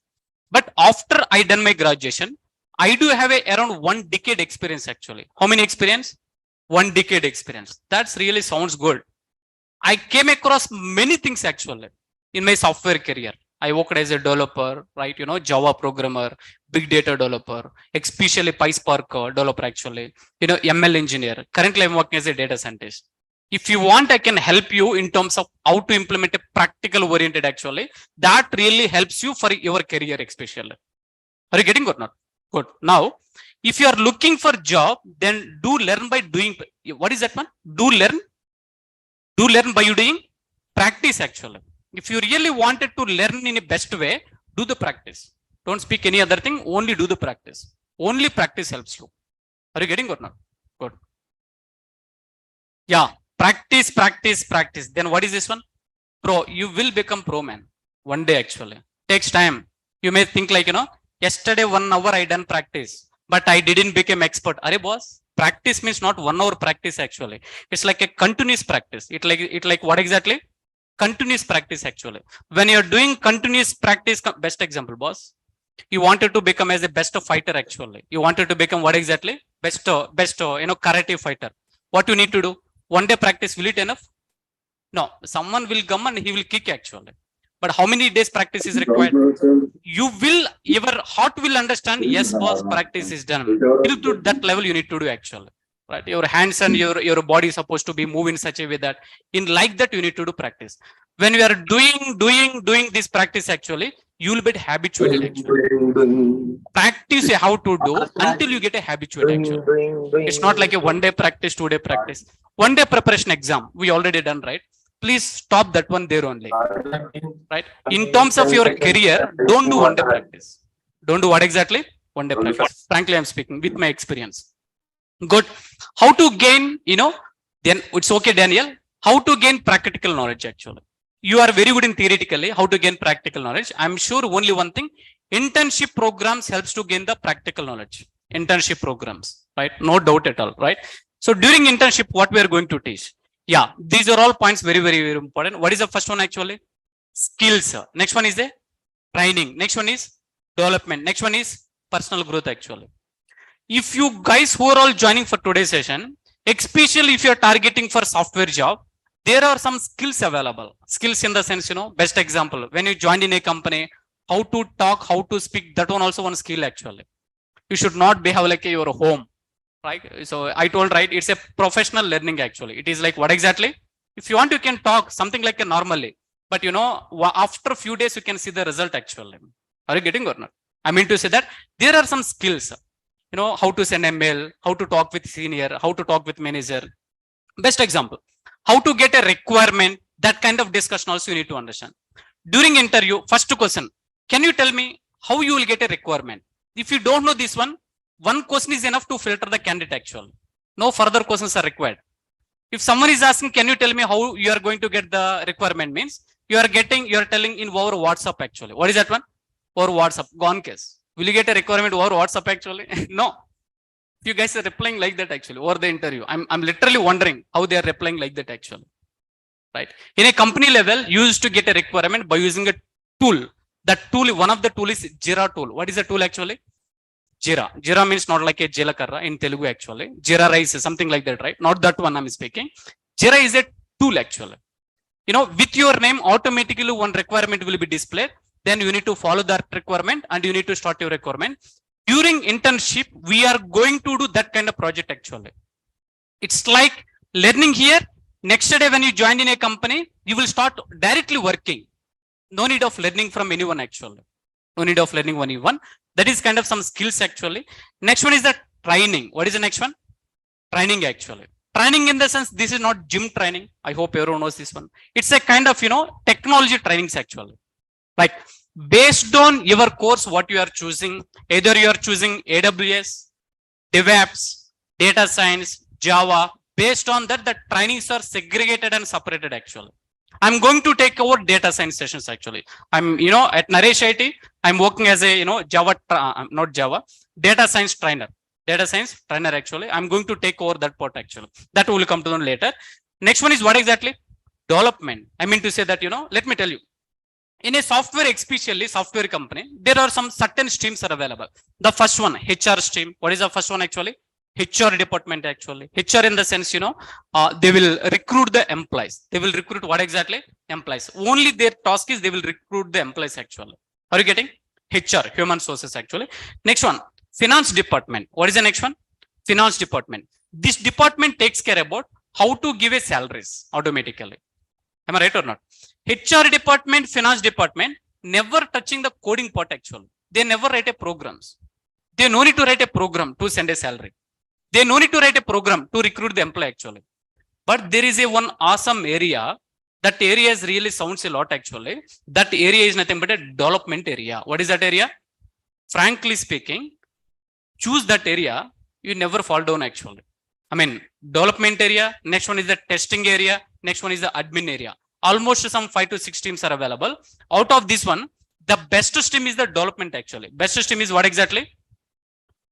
But after I done my graduation, I do have around 1 decade experience actually. How many experience? 1 decade experience. That's really sounds good. I came across many things actually in my software career. I worked as a developer, right? Java programmer, big data developer, especially PySpark developer actually, ML engineer. Currently, I'm working as a data scientist. If you want, I can help you in terms of how to implement a practical oriented actually. That really helps you for your career especially. Are you getting or not? Good. Now, if you are looking for job, then do learn by doing. What is that one? Do learn by doing practice actually. If you really wanted to learn in a best way, do the practice. Don't speak any other thing, only do the practice. Only practice helps you. Are you getting or not? Good. Yeah, practice, practice, practice. Then what is this one? Pro. You will become pro man one day actually. Takes time. You may think like, Yesterday 1 hour I done practice, but I didn't become expert. Arey boss, practice means not 1 hour practice actually. It's like a continuous practice. It like what exactly? Continuous practice actually. When you're doing continuous practice, best example, boss. You wanted to become as a best fighter actually. You wanted to become what exactly? Best karate fighter. What you need to do? One day practice, will it enough? No, someone will come and he will kick actually. But how many days practice is required? You will, your heart will understand, yes boss, practice is done. Till to that level you need to do actually. Right? Your hands and your body is supposed to be moved in such a way that in like that you need to do practice. When you are doing this practice actually, you will get habituated actually. Practice how to do until you get a habituate actually. It's not like a 1 day practice, 2 day practice. 1 day preparation exam we already done, right? Please stop that one there only. Right? In terms of your career, don't do 1 day practice. Don't do what exactly? 1 day practice. Frankly, I'm speaking with my experience. Good. How to gain, then it's okay, Daniel. How to gain practical knowledge actually. You are very good in theoretically. How to gain practical knowledge? I'm sure only one thing. Internship programs helps to gain the practical knowledge. Internship programs, right? No doubt at all, right? So during internship, what we are going to teach? Yeah, these are all points very, very, very important. What is the first one actually? Skills. Next one is the training. Next one is development. Next one is personal growth actually. If you guys who are all joining for today's session, especially if you are targeting for software job, there are some skills available. Skills in the sense, best example, when you joined in a company, how to talk, how to speak, that one also one skill actually. You should not behave like your home, right? So I told, right, it's a professional learning actually. It is like what exactly? If you want, you can talk something like a normally, but after a few days, you can see the result actually. Are you getting or not? I mean to say that there are some skills, how to send a mail, how to talk with senior, how to talk with manager. Best example, how to get a requirement, that kind of discussion also you need to understand. During interview, first question, can you tell me how you will get a requirement? If you don't know this one question is enough to filter the candidate actually. No further questions are required. If someone is asking, can you tell me how you are going to get the requirement, means you are telling in over WhatsApp actually. What is that one? Over WhatsApp, gone case. Will you get a requirement over WhatsApp actually? No. You guys are replying like that actually over the interview. I'm literally wondering how they are replying like that actually. Right? In a company level, you used to get a requirement by using a tool. That tool, one of the tool is Jira tool. What is the tool actually? Jira. Jira means not like a Jelakarra in Telugu actually. Jira rice, something like that, right? Not that one I'm speaking. Jira is a tool actually. With your name, automatically one requirement will be displayed. Then you need to follow that requirement and you need to start your requirement. During internship, we are going to do that kind of project actually. It's like learning here. Next day, when you join in a company, you will start directly working. No need of learning from anyone actually. No need of learning anyone. That is kind of some skills actually. Next one is the training. What is the next one? Training actually. Training in the sense, this is not gym training. I hope everyone knows this one. It's a kind of, technology trainings actually. Like based on your course, what you are choosing, either you are choosing AWS, DevOps, data science, Java, based on that, the trainings are segregated and separated actually. I'm going to take over data science sessions actually. I'm, at Naresh IT, I'm working as a, not Java, data science trainer. Data science trainer actually. I'm going to take over that part actually. That will come to them later. Next one is what exactly? Development. I mean to say that, let me tell you. In a software, especially software company, there are some certain streams are available. The first one, HR stream. What is the first one actually? HR department actually. HR in the sense, they will recruit the employees. They will recruit what exactly? Employees. Only their task is they will recruit the employees actually. Are you getting? HR, human sources actually. Next one, finance department. What is the next one? Finance department. This department takes care about how to give a salaries automatically. Am I right or not? HR department, finance department, never touching the coding part actually. They never write a programs. They no need to write a program to send a salary. They no need to write a program to recruit the employee actually. But there is a one awesome area. That area is really sounds a lot actually. That area is nothing but a development area. What is that area? Frankly speaking, choose that area, you never fall down actually. I mean, development area, next one is the testing area, next one is the admin area. Almost some 5 to 6 teams are available. Out of this one, The best stream is the development actually. Best stream is what exactly?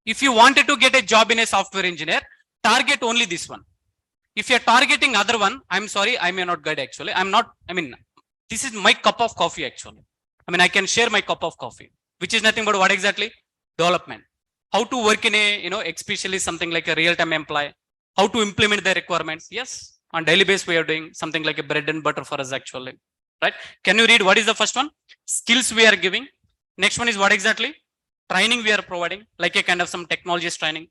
If you wanted to get a job in a software engineer, target only this one. If you're targeting other one, I'm sorry, I may not get actually. This is my cup of coffee actually. I can share my cup of coffee, which is nothing but what exactly? Development. How to work in a, especially something like a real-time employee, how to implement the requirements. Yes, on daily basis, we are doing something like a bread and butter for us actually, right? Can you read what is the first one? Skills we are giving. Next one is what exactly? Training we are providing, like a kind of some technologies training.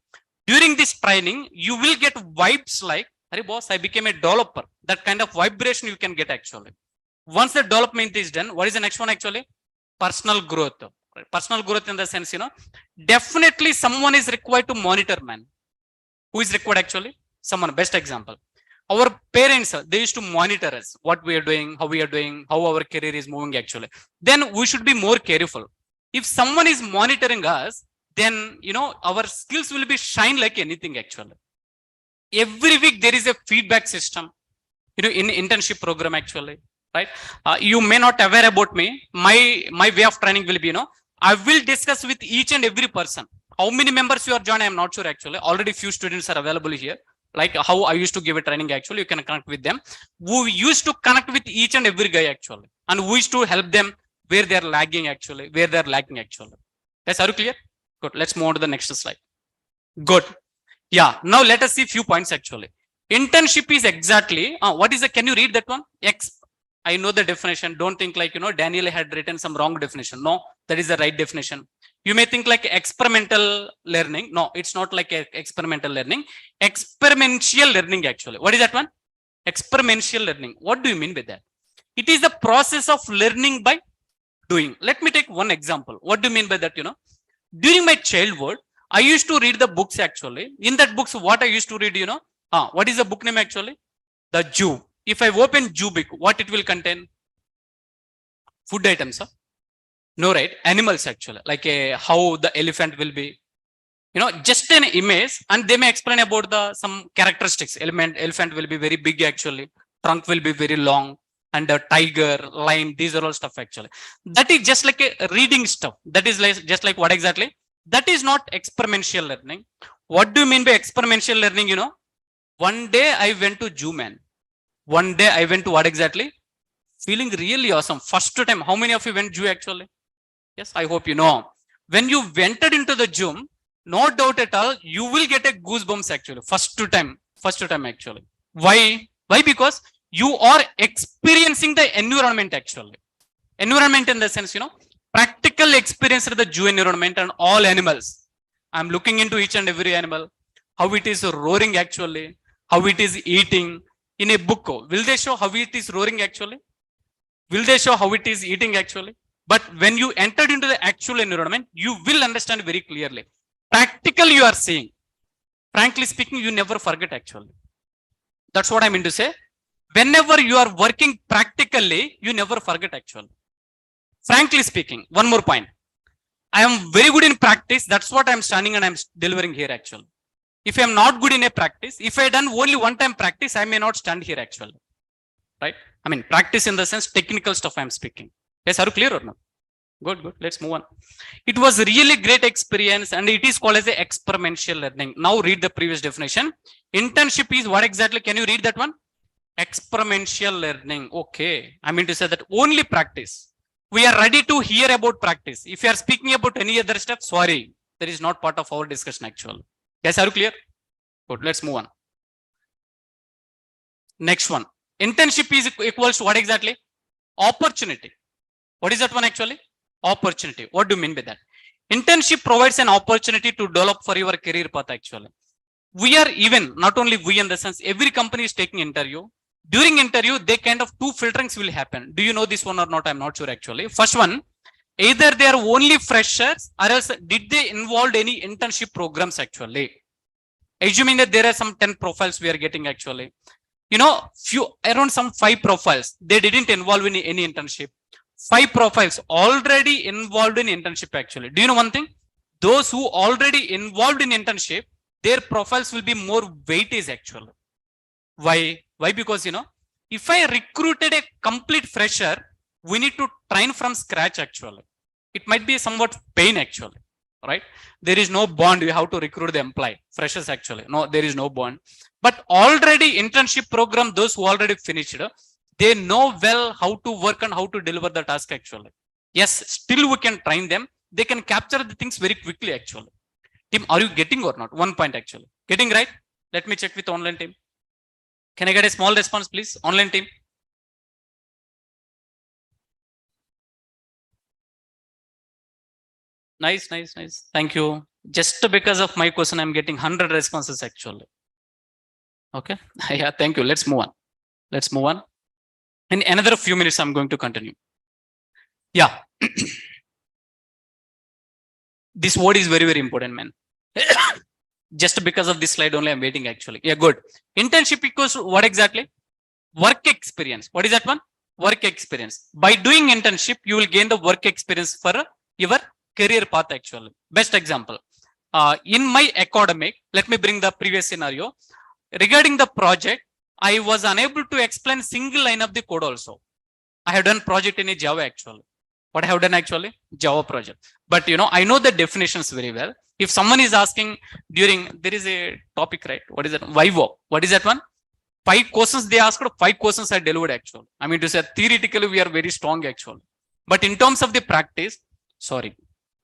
During this training, you will get vibes like, hey boss, I became a developer. That kind of vibration you can get actually. Once the development is done, what is the next one actually? Personal growth. Personal growth in the sense, definitely someone is required to monitor, man. Who is required actually? Someone. Best example. Our parents, they used to monitor us, what we are doing, how we are doing, how our career is moving actually. Then we should be more careful. If someone is monitoring us, then, our skills will be shine like anything actually. Every week there is a feedback system, in internship program actually, right? You may not aware about me. My way of training will be, I will discuss with each and every person. How many members you are joined, I am not sure actually. Already few students are available here. Like how I used to give a training actually, you can connect with them. We used to connect with each and every guy actually. And we used to help them where they are lagging actually, where they are lacking actually. Yes, are you clear? Good. Let's move on to the next slide. Good. Yeah. Now let us see few points actually. Internship is exactly, what is the, can you read that one? I know the definition. Don't think like, Daniel had written some wrong definition. No, that is the right definition. You may think like experimental learning. No, it's not like experimental learning. Experiential learning actually. What is that one? Experiential learning. What do you mean by that? It is the process of learning by doing. Let me take one example. What do you mean by that? During my childhood, I used to read the books actually. In that books, what I used to read, what is the book name actually? The Zoo. If I open Zoo book, what it will contain? Food items, huh? No, right? Animals actually, like how the elephant will be, just an image, and they may explain about the some characteristics. Elephant will be very big actually, trunk will be very long, and the tiger, lion, these are all stuff actually. That is just like a reading stuff. That is like just like what exactly? That is not experiential learning. What do you mean by experiential learning? One day I went to Zoo, man. One day I went to what exactly? Feeling really awesome. First time. How many of you went Zoo actually? Yes, I hope you know. When you entered into the Zoo, no doubt at all, you will get a goosebumps actually. First time actually. Why? Why? Because you are experiencing the environment actually. Environment in the sense, practical experience of the Zoo environment and all animals. I'm looking into each and every animal, how it is roaring actually, how it is eating. In a book, will they show how it is roaring actually? Will they show how it is eating actually? But when you entered into the actual environment, you will understand very clearly. Practical you are seeing. Frankly speaking, you never forget actually. That's what I mean to say. Whenever you are working practically, you never forget actually. Frankly speaking, one more point. I am very good in practice. That's what I'm standing and I'm delivering here actually. If I'm not good in a practice, if I done only one time practice, I may not stand here actually. Right? Practice in the sense technical stuff I'm speaking. Yes, are you clear or not? Good, good. Let's move on. It was really great experience and it is called as a experiential learning. Now read the previous definition. Internship is what exactly? Can you read that one? Experiential learning. Okay. I mean to say that only practice. We are ready to hear about practice. If you are speaking about any other stuff, sorry, that is not part of our discussion actually. Yes, are you clear? Good. Let's move on. Next one. Internship is equals to what exactly? Opportunity. What is that one actually? Opportunity. What do you mean by that? Internship provides an opportunity to develop for your career path actually. We are even, not only we in the sense, every company is taking interview. During interview, they kind of two filterings will happen. Do you know this one or not? I'm not sure actually. First one, either they are only freshers or else did they involve any internship programs actually? Assuming that there are some 10 profiles we are getting actually. Around some 5 profiles, they didn't involve in any internship. 5 profiles already involved in internship actually. Do you know one thing? Those who already involved in internship, their profiles will be more weightage actually. Why? Why? Because, if I recruited a complete fresher, we need to train from scratch actually. it might be somewhat pain actually, right? There is no bond. You have to recruit the employee, freshers actually. No, there is no bond. But already internship program, those who already finished, they know well how to work and how to deliver the task actually. Yes, still we can train them. They can capture the things very quickly actually. Team, are you getting or not? One point actually. Getting right? Let me check with online team. Can I get a small response, please? Online team. Nice, nice, nice. Thank you. Just because of my question, I'm getting 100 responses actually. Okay. Yeah, thank you. Let's move on. Let's move on. In another few minutes, I'm going to continue. Yeah. This word is very, very important, man. Just because of this slide only, I'm waiting actually. Yeah, good. Internship equals what exactly? Work experience. What is that one? Work experience. By doing internship, you will gain the work experience for your career path actually. Best example. In my academic, let me bring the previous scenario. Regarding the project, I was unable to explain single line of the code also. I have done project in a Java actually. What I have done actually? Java project. But I know the definitions very well. If someone is asking during, there is a topic, right? What is that? Vivo. What is that one? 5 questions they asked, 5 questions I delivered actually. I mean to say, theoretically, we are very strong actually. But in terms of the practice, sorry,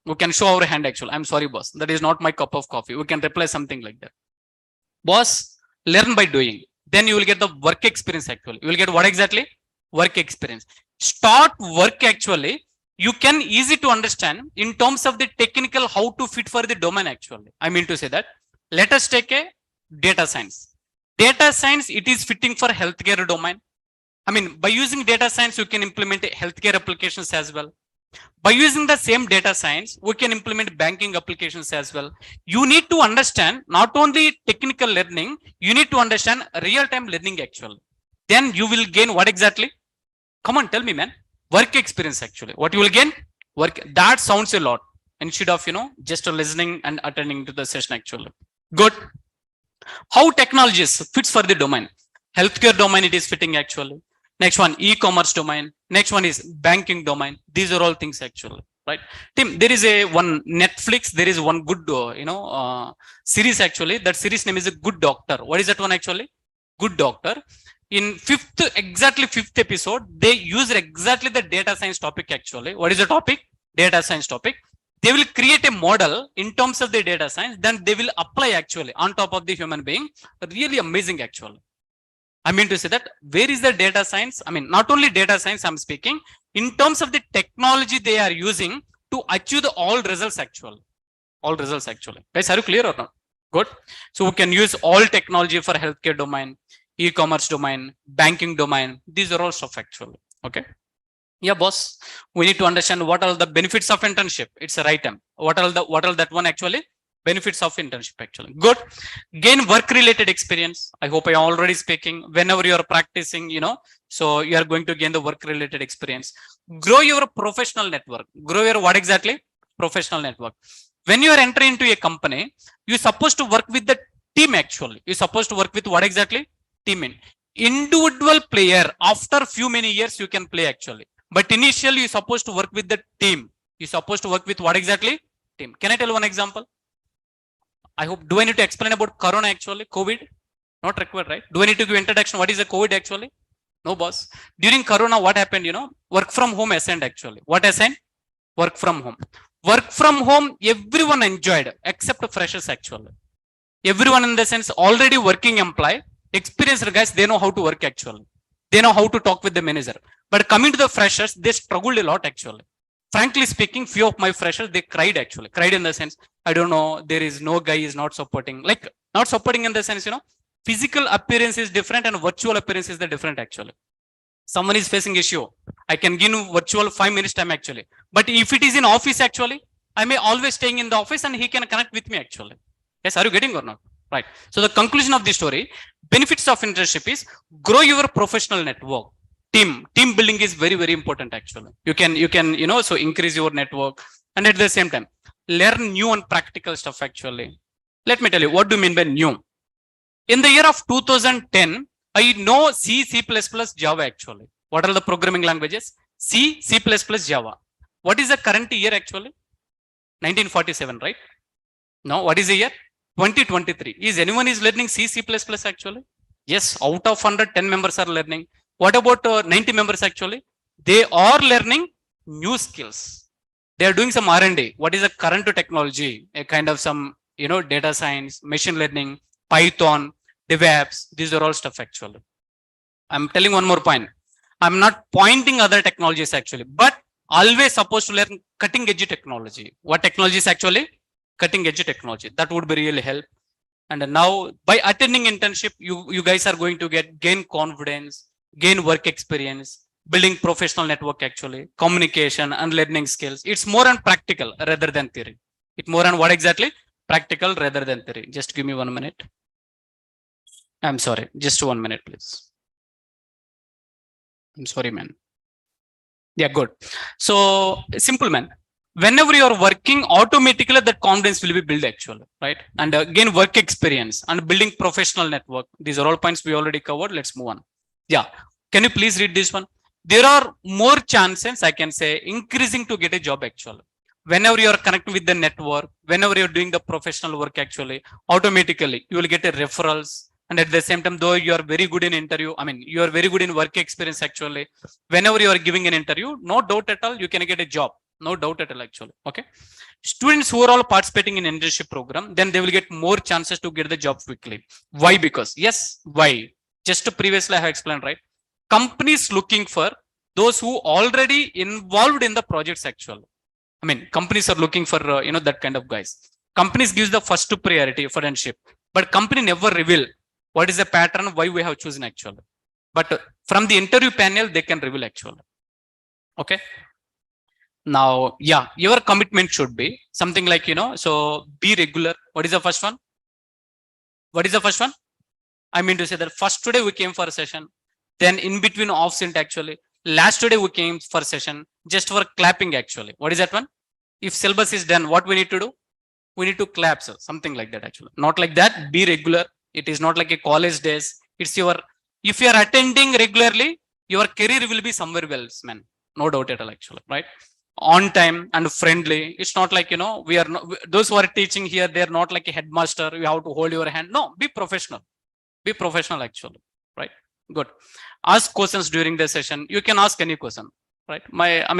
we can show our hand actually. I'm sorry, boss. That is not my cup of coffee. We can reply something like that. Boss, learn by doing. Then you will get the work experience actually. You will get what exactly? Work experience. Start work actually. You can easy to understand in terms of the technical how to fit for the domain actually. I mean to say that. Let us take a data science. Data science, it is fitting for healthcare domain. I mean, by using data science, you can implement healthcare applications as well. By using the same data science, we can implement banking applications as well. You need to understand not only technical learning, you need to understand real-time learning actually. Then you will gain what exactly? Come on, tell me, man. Work experience actually. What you will gain? Work. That sounds a lot. Instead of, just listening and attending to the session actually. Good. How technologies fits for the domain? Healthcare domain, it is fitting actually. Next one, e-commerce domain. Next one is banking domain. These are all things actually, right? Tim, there is one Netflix. There is one good, series actually. That series name is a Good Doctor. What is that one actually? Good Doctor. In exactly fifth episode, they use exactly the data science topic actually. What is the topic? Data science topic. They will create a model in terms of the data science. Then they will apply actually on top of the human being. Really amazing actually. I mean to say that where is the data science? I mean, not only data science I'm speaking, in terms of the technology they are using to achieve the all results actually. All results actually. Guys, are you clear or not? Good. So we can use all technology for healthcare domain, e-commerce domain, banking domain. These are all stuff actually. Okay. Yeah, boss. We need to understand what are the benefits of internship. It's a right term. What are that one actually? Benefits of internship actually. Good. Gain work related experience. I hope I am already speaking. Whenever you are practicing, so you are going to gain the work related experience. Grow your professional network. Grow your what exactly? Professional network. When you are entering into a company, you're supposed to work with the team actually. You're supposed to work with what exactly? Team in. Individual player, after few many years, you can play actually. But initially, you're supposed to work with the team. You're supposed to work with what exactly? Team. Can I tell one example? I hope, do I need to explain about Corona actually? COVID? Not required, right? Do I need to give introduction? What is the COVID actually? No, boss. During Corona, what happened? Work from home assigned actually. What assigned? Work from home. Work from home, everyone enjoyed except freshers actually. Everyone in the sense already working employee, experienced guys, they know how to work actually. They know how to talk with the manager. But coming to the freshers, they struggled a lot actually. Frankly speaking, few of my freshers, they cried actually. Cried in the sense, I don't know, there is no guy is not supporting. Like, not supporting in the sense, physical appearance is different and virtual appearance is the different actually. Someone is facing issue. I can give virtual 5 minutes time actually. But if it is in office actually, I may always staying in the office and he can connect with me actually. Yes, are you getting or not? Right. So the conclusion of the story, benefits of internship is grow your professional network. Team building is very, very important actually. You can, so increase your network and at the same time, learn new and practical stuff actually. Let me tell you, what do you mean by new? In the year of 2010, I know C, C++, Java actually. What are the programming languages? C, C++, Java. What is the current year actually? 1947, right? No, what is the year? 2023. Is anyone is learning C, C++ actually? Yes, out of 100, 10 members are learning. What about 90 members actually? They are learning new skills. They are doing some R&D. What is the current technology? A kind of some, data science, machine learning, Python, DevOps. These are all stuff actually. I'm telling one more point. I'm not pointing other technologies actually, but always supposed to learn cutting edge technology. What technology is actually? Cutting edge technology. That would be really help. And now by attending internship, you guys are going to gain confidence, gain work experience, building professional network actually, communication and learning skills. It's more on practical rather than theory. It's more on what exactly? Practical rather than theory. Just give me 1 minute. I'm sorry. Just 1 minute, please. I'm sorry, man. Yeah, good. So simple, man. Whenever you are working, automatically that confidence will be built actually, right? And again, work experience and building professional network. These are all points we already covered. Let's move on. Yeah. Can you please read this one? There are more chances, I can say, increasing to get a job actually. Whenever you are connecting with the network, whenever you're doing the professional work actually, automatically you will get a referrals. And at the same time, though you are very good in interview, you are very good in work experience actually. Whenever you are giving an interview, no doubt at all, you can get a job. No doubt at all actually. Okay. Students who are all participating in internship program, then they will get more chances to get the job quickly. Why? Because yes, why? Just previously I have explained, right? Companies looking for those who already involved in the projects actually. Companies are looking for, that kind of guys. Companies gives the first priority for internship, but company never reveal what is the pattern, why we have chosen actually. But from the interview panel, they can reveal actually. Okay. Now, yeah, your commitment should be something like, so be regular. What is the first one? What is the first one? I mean to say that first today we came for a session, then in between off sync actually. Last today we came for session just for clapping actually. What is that one? If syllabus is done, what we need to do? We need to clap, sir. Something like that actually. Not like that. Be regular. It is not like a college days. It's if you are attending regularly, your career will be somewhere else, man. No doubt at all actually, right? On time and friendly. It's not like, we are not, those who are teaching here, they're not like a headmaster. You have to hold your hand. No, be professional. Be professional actually, right? Good. Ask questions during the session. You can ask any question, right?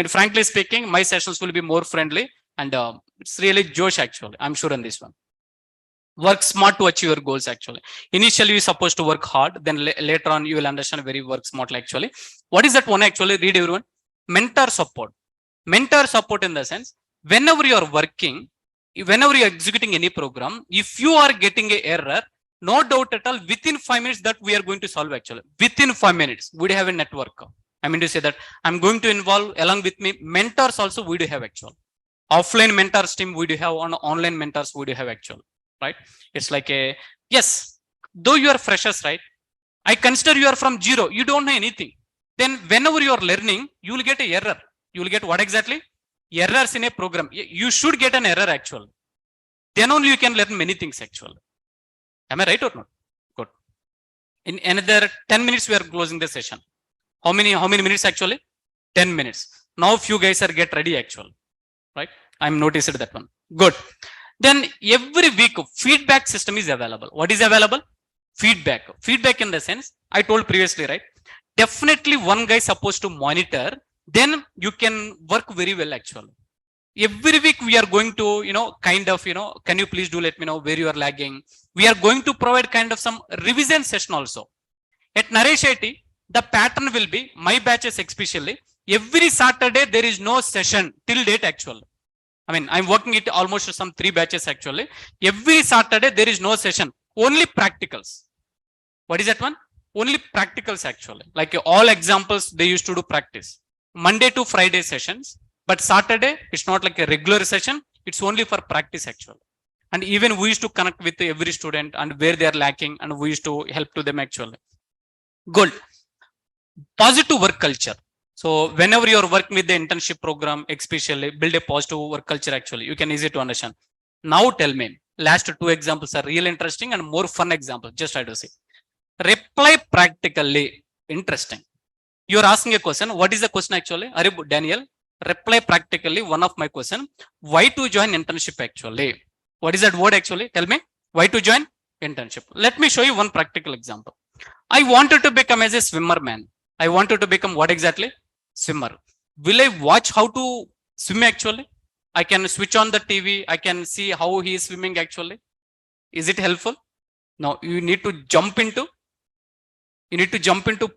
Frankly speaking, my sessions will be more friendly and it's really Josh actually. I'm sure on this one. Work smart to achieve your goals actually. Initially, you're supposed to work hard. Then later on, you will understand very work smart actually. What is that one actually? Read everyone. Mentor support. Mentor support in the sense, whenever you are working, whenever you're executing any program, if you are getting an error, no doubt at all, within 5 minutes that we are going to solve actually. Within 5 minutes, we do have a network. I mean to say that I'm going to involve along with me mentors also we do have actual. Offline mentors team we do have, on online mentors we do have actual, right? It's like yes, though you are freshers, right? I consider you are from zero, you don't know anything. Then whenever you are learning, you will get an error. You will get what exactly? Errors in a program. You should get an error actually. Then only you can learn many things actually. Am I right or not? Good. In another 10 minutes, we are closing the session. How many minutes actually? 10 minutes. Now few guys are get ready actually, right? I'm noticed that one. Good. Then every week feedback system is available. What is available? Feedback. Feedback in the sense I told previously, right? Definitely one guy supposed to monitor. Then you can work very well actually. Every week we are going to, can you please do let me know where you are lagging? We are going to provide kind of some revision session also. At Naresh IT, the pattern will be, my batches especially, every Saturday there is no session till date actually. I'm working it almost some 3 batches actually. Every Saturday there is no session, only practicals. What is that one? Only practicals actually. Like all examples they used to do practice. Monday to Friday sessions. But Saturday, it's not like a regular session. It's only for practice actually. And even we used to connect with every student and where they are lacking, and we used to help to them actually. Good. Positive work culture. So whenever you are working with the internship program, especially build a positive work culture actually. You can easy to understand. Now tell me, last 2 examples are real interesting and more fun examples. Just try to see. Reply practically. Interesting. You are asking a question. What is the question actually? Daniel, reply practically one of my question. Why to join internship actually? What is that word actually? Tell me. Why to join internship? Let me show you one practical example. I wanted to become as a swimmer, man. I wanted to become what exactly? Swimmer. Will I watch how to swim actually? I can switch on the TV. I can see how he is swimming actually. Is it helpful? No, you need to jump into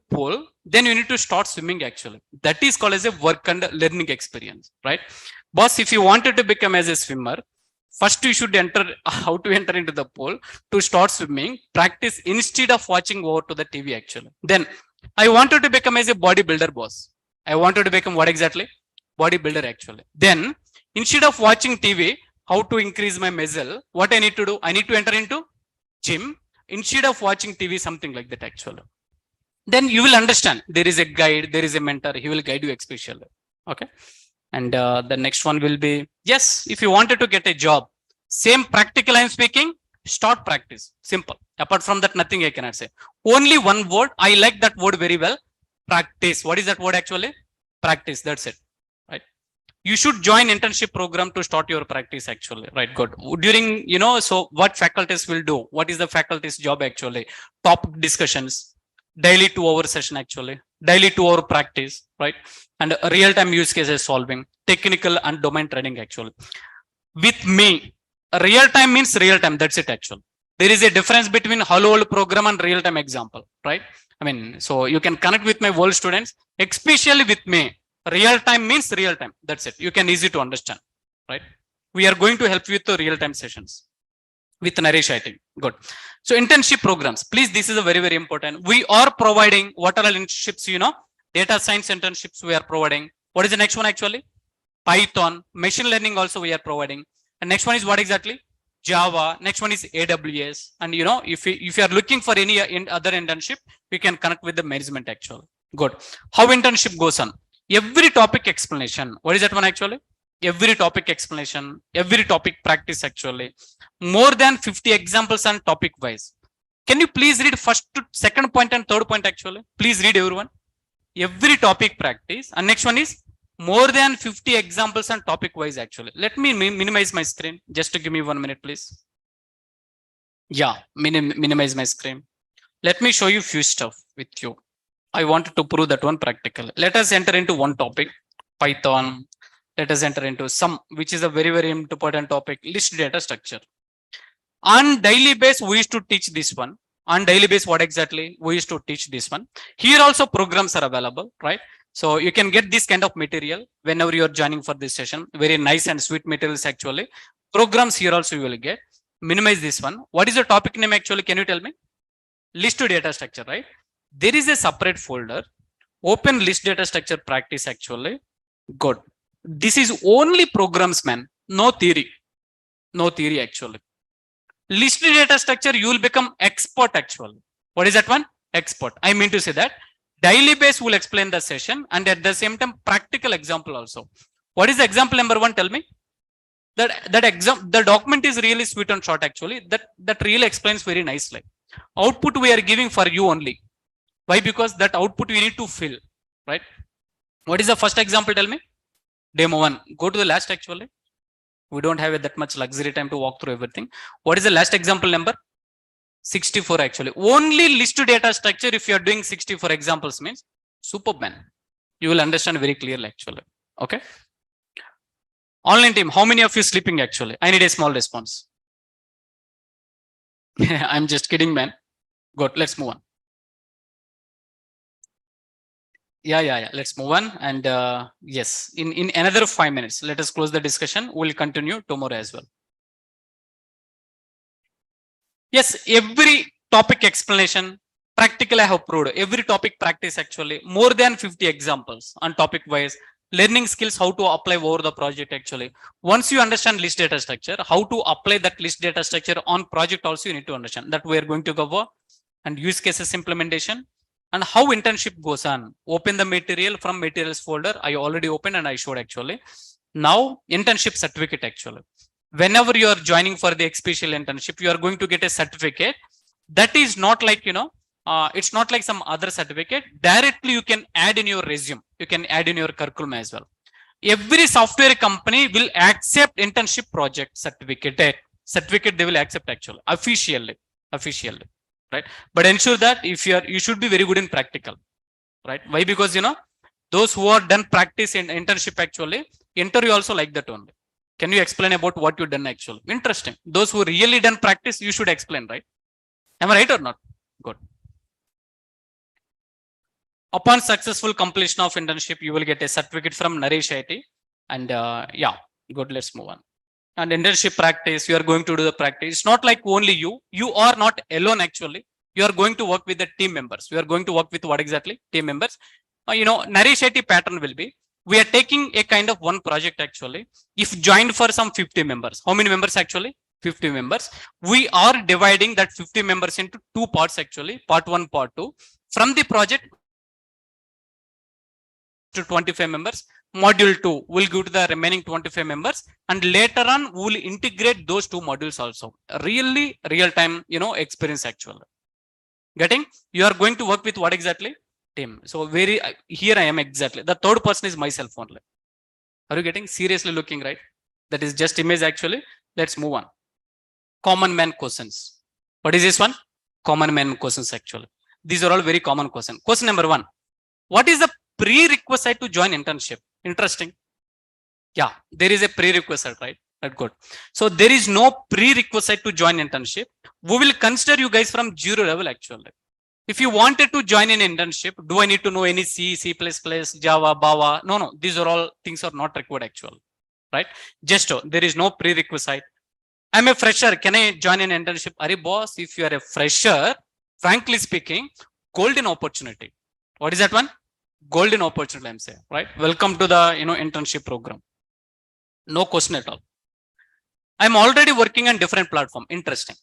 pool, then you need to start swimming actually. That is called as a work and learning experience, right? Boss, if you wanted to become as a swimmer, first you should enter how to enter into the pool to start swimming, practice instead of watching over to the TV actually. Then I wanted to become as a bodybuilder, boss. I wanted to become what exactly? Bodybuilder actually. Then instead of watching TV, how to increase my muscle, what I need to do? I need to enter into gym instead of watching TV, something like that actually. Then you will understand there is a guide, there is a mentor, he will guide you especially. Okay. And the next one will be, yes, if you wanted to get a job, same practical I'm speaking, start practice. Simple. Apart from that, nothing I cannot say. Only one word. I like that word very well. Practice. What is that word actually? Practice. That's it. Right. You should join internship program to start your practice actually. Right. Good. During, so what faculties will do? What is the faculty's job actually? Topic discussions. Daily 2-hour session actually, daily 2-hour practice, right? And real-time use cases solving, technical and domain training actually. With me, real-time means real-time, that's it actually. There is a difference between hello world program and real-time example, right? I mean, so you can connect with my world students, especially with me. Real-time means real-time, that's it. You can easy to understand, right? We are going to help you with the real-time sessions with Naresh IT. Good. So internship programs, please, this is a very, very important. We are providing what are all internships, data science internships we are providing. What is the next one actually? Python, machine learning also we are providing. And next one is what exactly? Java. Next one is AWS. And if you are looking for any other internship, you can connect with the management actually. Good. How internship goes on? Every topic explanation. What is that one actually? Every topic explanation, every topic practice actually. More than 50 examples and topic wise. Can you please read first to second point and third point actually? Please read everyone. Every topic practice. And next one is more than 50 examples and topic wise actually. Let me minimize my screen. Just to give me 1 minute, please. Yeah, minimize my screen. Let me show you few stuff with you. I wanted to prove that one practical. Let us enter into one topic, Python. Let us enter into some, which is a very, very important topic, list data structure. On daily basis, we used to teach this one. On daily basis, what exactly? We used to teach this one. Here also programs are available, right? So you can get this kind of material whenever you are joining for this session. Very nice and sweet materials actually. Programs here also you will get. Minimize this one. What is the topic name actually? Can you tell me? List to data structure, right? There is a separate folder. Open list data structure practice actually. Good. This is only programs, man. No theory. No theory actually. List data structure, you will become expert actually. What is that one? Expert. I mean to say that daily base will explain the session and at the same time practical example also. What is the example number 1? Tell me. The document is really sweet and short actually. That really explains very nicely. Output we are giving for you only. Why? Because that output we need to fill, right? What is the first example? Tell me. Demo 1. Go to the last actually. We don't have that much luxury time to walk through everything. What is the last example number? 64 actually. Only list data structure if you are doing 64 examples means superb, man. You will understand very clearly actually. Okay. Online team, how many of you sleeping actually? I need a small response. I'm just kidding, man. Good. Let's move on. Yeah. Let's move on. And yes, in another 5 minutes, let us close the discussion. We'll continue tomorrow as well. Yes, every topic explanation, practical I have proved. Every topic practice actually, more than 50 examples on topic wise. Learning skills, how to apply over the project actually. Once you understand list data structure, how to apply that list data structure on project also you need to understand. That we are going to cover. And use cases implementation. And how internship goes on. Open the material from materials folder. I already opened and I showed actually. Now internship certificate actually. Whenever you are joining for the Experiential internship, you are going to get a certificate. That is not like, it's not like some other certificate. Directly you can add in your resume. You can add in your curriculum as well. every software company will accept internship project certificate. Certificate they will accept actually officially, right? But ensure that if you should be very good in practical, right? Why? Because those who are done practice in internship actually interview also like that only. Can you explain about what you done actually? Interesting. Those who really done practice, you should explain, right? Am I right or not? Good. Upon successful completion of internship, you will get a certificate from Naresh IT. And yeah, good. Let's move on. And internship practice, you are going to do the practice. It's not like only you. You are not alone actually. You are going to work with the team members. You are going to work with what exactly? Team members. Naresh IT pattern will be, we are taking a kind of one project actually. If joined for some 50 members, how many members actually? 50 members. We are dividing that 50 members into two parts actually, part one, part two. From the project to 25 members, module 2 will give to the remaining 25 members, and later on we will integrate those two modules also. Really real time, experience actually. Getting? You are going to work with what exactly? Team. So here I am exactly. The third person is myself only. Are you getting? Seriously looking, right? That is just image actually. Let's move on. Common man questions. What is this one? Common man questions actually. These are all very common questions. Question number 1. What is the prerequisite to join internship? Interesting. Yeah, there is a prerequisite, right? That's good. So there is no prerequisite to join internship. We will consider you guys from 0 level actually. If you wanted to join an internship, do I need to know any C, C++, Java, Bava? No. These are all things are not required actually, right? Just there is no prerequisite. I'm a fresher. Can I join an internship? Are boss, if you are a fresher, frankly speaking, golden opportunity. What is that one? Golden opportunity, I'm saying, right? Welcome to the internship program. No question at all. I'm already working on different platform. Interesting.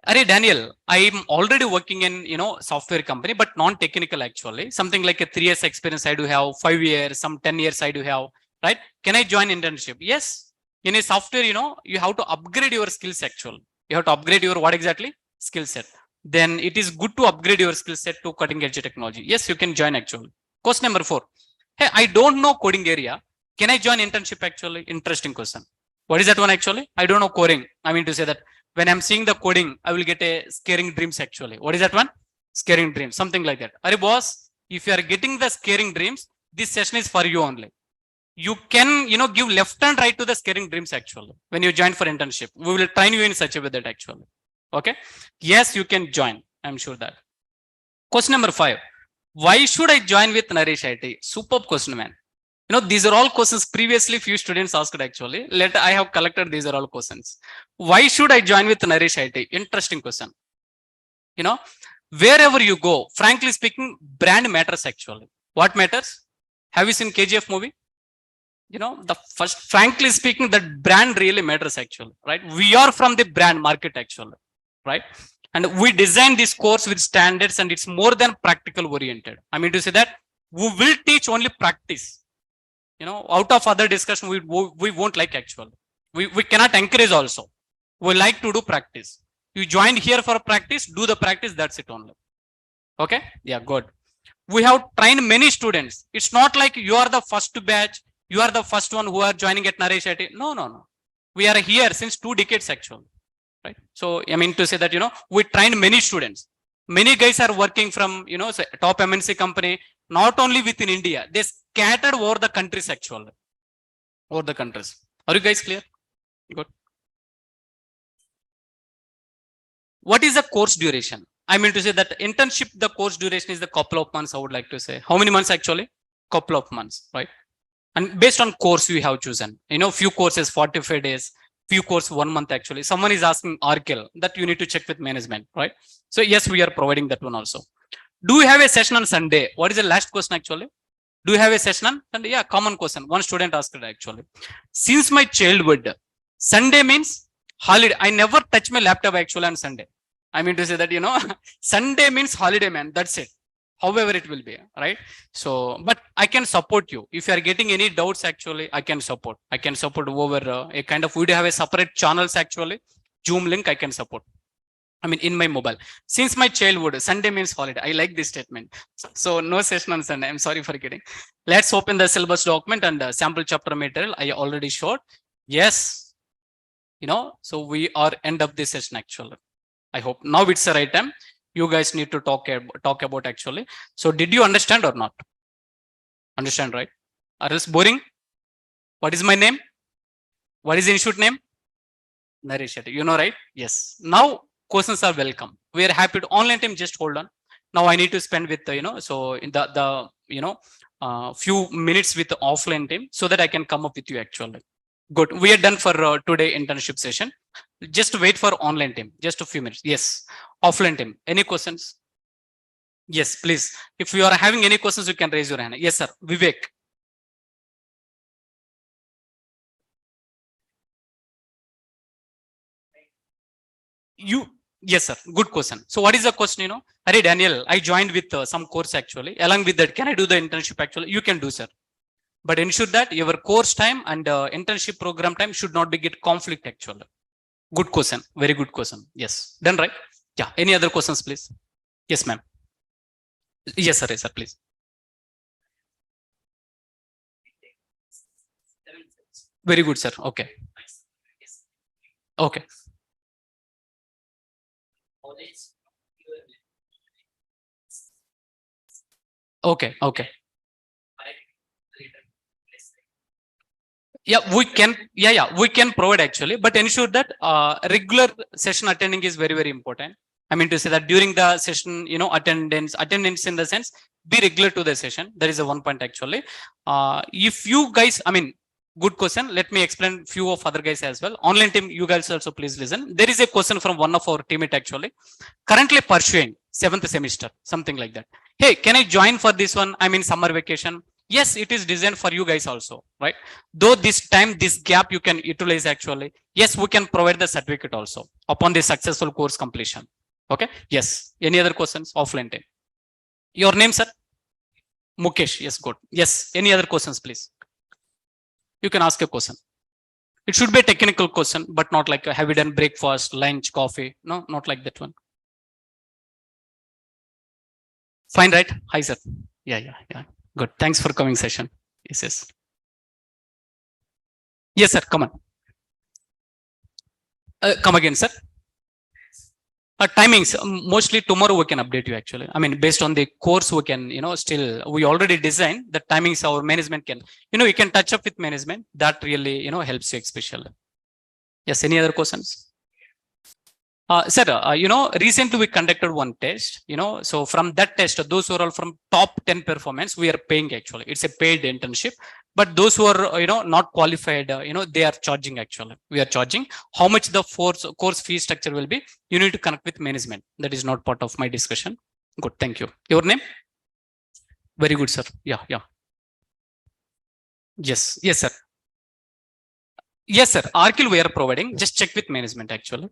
Arey Daniel, I'm already working in software company, but non-technical actually. Something like a 3 years experience I do have, 5 years, some 10 years I do have, right? Can I join internship? Yes. In a software, you have to upgrade your skills actually. You have to upgrade your what exactly? Skill set. Then it is good to upgrade your skill set to cutting edge technology. Yes, you can join actually. Question number 4. Hey, I don't know coding area. Can I join internship actually? Interesting question. What is that one actually? I don't know coding. I mean to say that when I'm seeing the coding, I will get a scaring dreams actually. What is that one? Scaring dreams, something like that. Arey boss, if you are getting the scaring dreams, this session is for you only. You can, give left and right to the scaring dreams actually. When you join for internship, we will train you in such a way that actually. Okay. Yes, you can join. I'm sure that. Question number 5. Why should I join with Naresh IT? Superb question, man. These are all questions previously few students asked actually. I have collected these are all questions. Why should I join with Naresh IT? Interesting question. Wherever you go, frankly speaking, brand matters actually. What matters? Have you seen KGF movie? Frankly speaking, that brand really matters actually, right? We are from the brand market actually, right? And we design this course with standards, and it's more than practical oriented. I mean to say that we will teach only practice. Out of other discussion, we won't like actual. We cannot encourage also. We like to do practice. You joined here for practice, do the practice, that's it only. Okay? Yeah, good. We have trained many students. It's not like you are the first batch, you are the first one who are joining at Naresh IT. No. We are here since 2 decades actually. Right? So I mean to say that, we trained many students. Many guys are working from, top MNC company, not only within India, they scattered over the countries actually. Over the countries. Are you guys clear? Good. What is the course duration? I mean to say that internship, the course duration is the couple of months, I would like to say. How many months actually? Couple of months, right? And based on course we have chosen, few courses 45 days, few course 1 month actually. Someone is asking Oracle, that you need to check with management, right? So yes, we are providing that one also. Do you have a session on Sunday? What is the last question actually? Do you have a session on Sunday? Yeah, common question. One student asked it actually. Since my childhood, Sunday means holiday. I never touch my laptop actually on Sunday. I mean to say that, Sunday means holiday, man. That's it. However it will be, right? So, but I can support you. If you are getting any doubts actually, I can support. I can support over a kind of, we do have a separate channels actually. Zoom link, I can support. I mean, in my mobile. Since my childhood, Sunday means holiday. I like this statement. So no session on Sunday. I'm sorry for kidding. Let's open the syllabus document and sample chapter material. I already showed. Yes. So we are end of this session actually. I hope now it's the right time. You guys need to talk about actually. So did you understand or not? Understand, right? Or else boring? What is my name? What is the institute name? NareshIT. You know, right? Yes. Now questions are welcome. We are happy to online team. Just hold on. Now I need to spend with so in the few minutes with the offline team so that I can come up with you actually. Good. We are done for today internship session. Just wait for online team. Just a few minutes. Yes. Offline team. Any questions? Yes, please. If you are having any questions, you can raise your hand. Yes, sir. Vivek. Yes, sir. Good question. So what is the question? Hey, Daniel, I joined with some course actually. Along with that, can I do the internship actually? You can do, sir. But ensure that your course time and internship program time should not be get conflict actually. Good question. Very good question. Yes. Done, right? Yeah. Any other questions, please? Yes, ma'am. Yes, sir. Yes, sir. Please. Very good, sir. Okay. Okay. Okay. Okay. Yeah, we can. Yeah, we can provide actually, but ensure that regular session attending is very, very important. I mean to say that during the session, attendance in the sense, be regular to the session. There is a one point actually. If you guys, I mean, good question. Let me explain few of other guys as well. Online team, you guys also please listen. There is a question from one of our teammate actually. Currently pursuing 7th semester, something like that. Hey, can I join for this one? I mean, summer vacation. Yes, it is designed for you guys also, right? Though this time, this gap you can utilize actually. Yes, we can provide the certificate also upon the successful course completion. Okay. Yes. Any other questions? Offline time. Your name, sir? Mukesh. Yes, good. Yes. Any other questions, please? You can ask a question. It should be a technical question, but not like have you done breakfast, lunch, coffee? No, not like that one. Fine, right? Hi, sir. Yeah. Good. Thanks for coming session. Yes. Yes, sir. Come on. Come again, sir. Timings, mostly tomorrow we can update you actually. I mean, based on the course, we can, still, we already designed the timings our management can, you can touch up with management. That really, helps you especially. Yes. Any other questions? Sir, recently we conducted one test, so from that test, those who are all from top 10 performance, we are paying actually. It's a paid internship, but those who are, not qualified, they are charging actually. We are charging. How much the course fee structure will be, you need to connect with management. That is not part of my discussion. Good. Thank you. Your name? Very good, sir. Yeah. Yes. Yes, sir. Yes, sir. Arkil we are providing. Just check with management actually.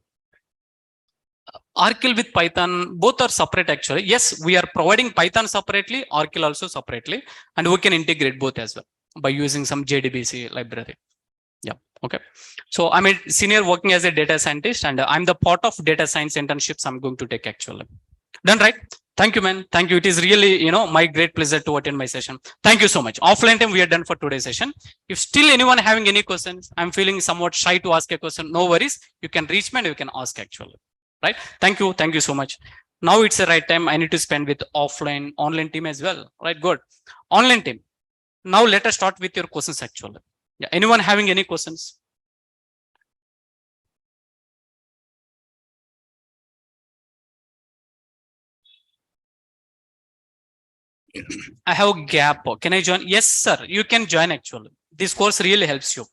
Arkil with Python, both are separate actually. Yes, we are providing Python separately, Arkil also separately, and we can integrate both as well by using some JDBC library. Yeah. Okay. So I'm a senior working as a data scientist, and I'm the part of data science internships I'm going to take actually. Done, right? Thank you, man. Thank you. It is really, my great pleasure to attend my session. Thank you so much. Offline time we are done for today's session. If still anyone having any questions, I'm feeling somewhat shy to ask a question. No worries. You can reach me and you can ask actually. Right? Thank you. Thank you so much. Now it's the right time. I need to spend with online team as well. Right? Good. Online team. Now let us start with your questions actually. Yeah. Anyone having any questions? I have a gap. Can I join? Yes, sir. You can join actually. This course really helps you.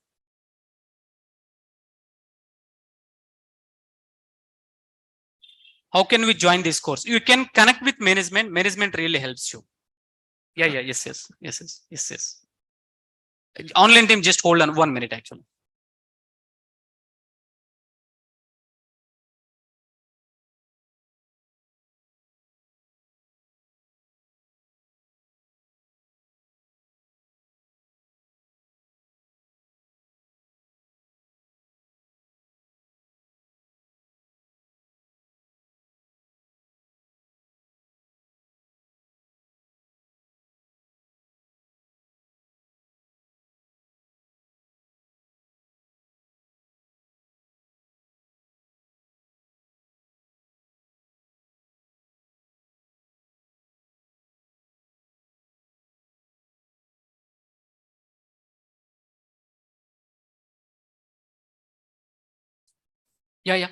How can we join this course? You can connect with management. Management really helps you. Yeah. Yes. Online team, just hold on 1 minute actually. Yeah.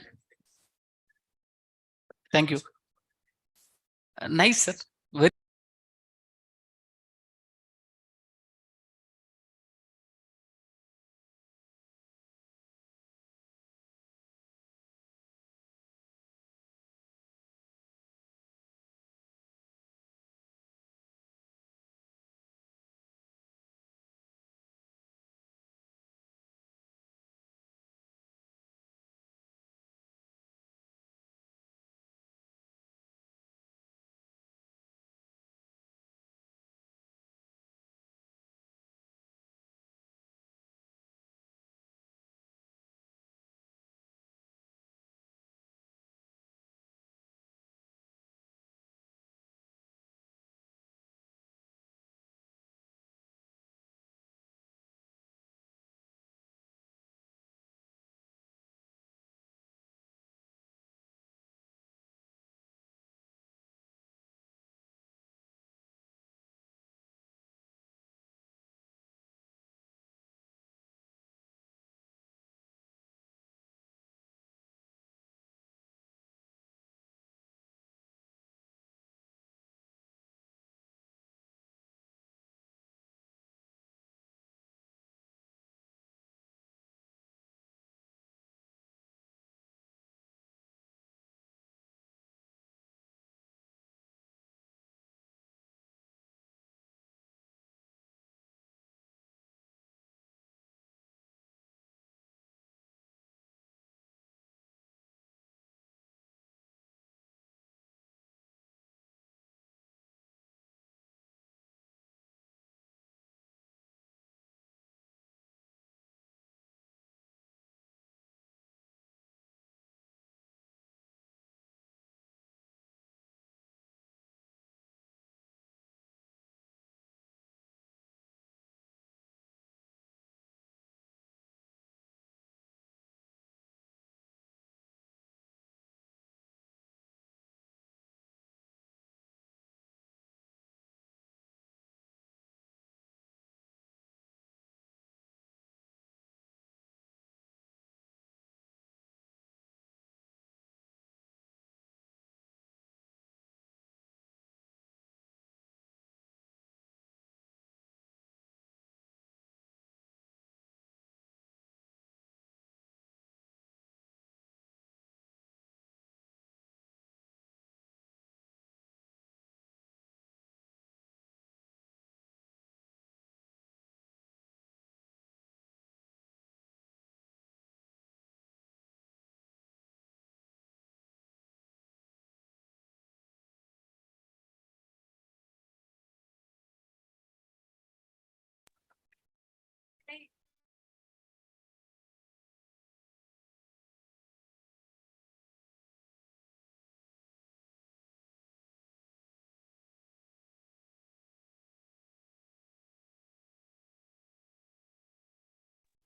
Thank you. Nice, sir. Very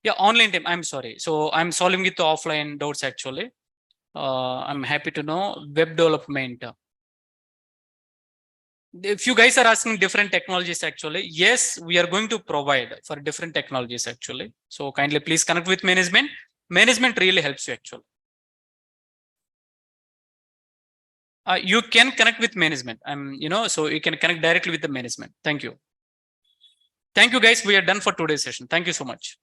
Yeah, online team. I'm sorry. So I'm solving with the offline doubts actually. I'm happy to know web development. If you guys are asking different technologies, actually, yes, we are going to provide for different technologies actually. So kindly please connect with management. Management really helps you actually. You can connect with management. So you can connect directly with the management. Thank you. Thank you, guys. We are done for today's session. Thank you so much.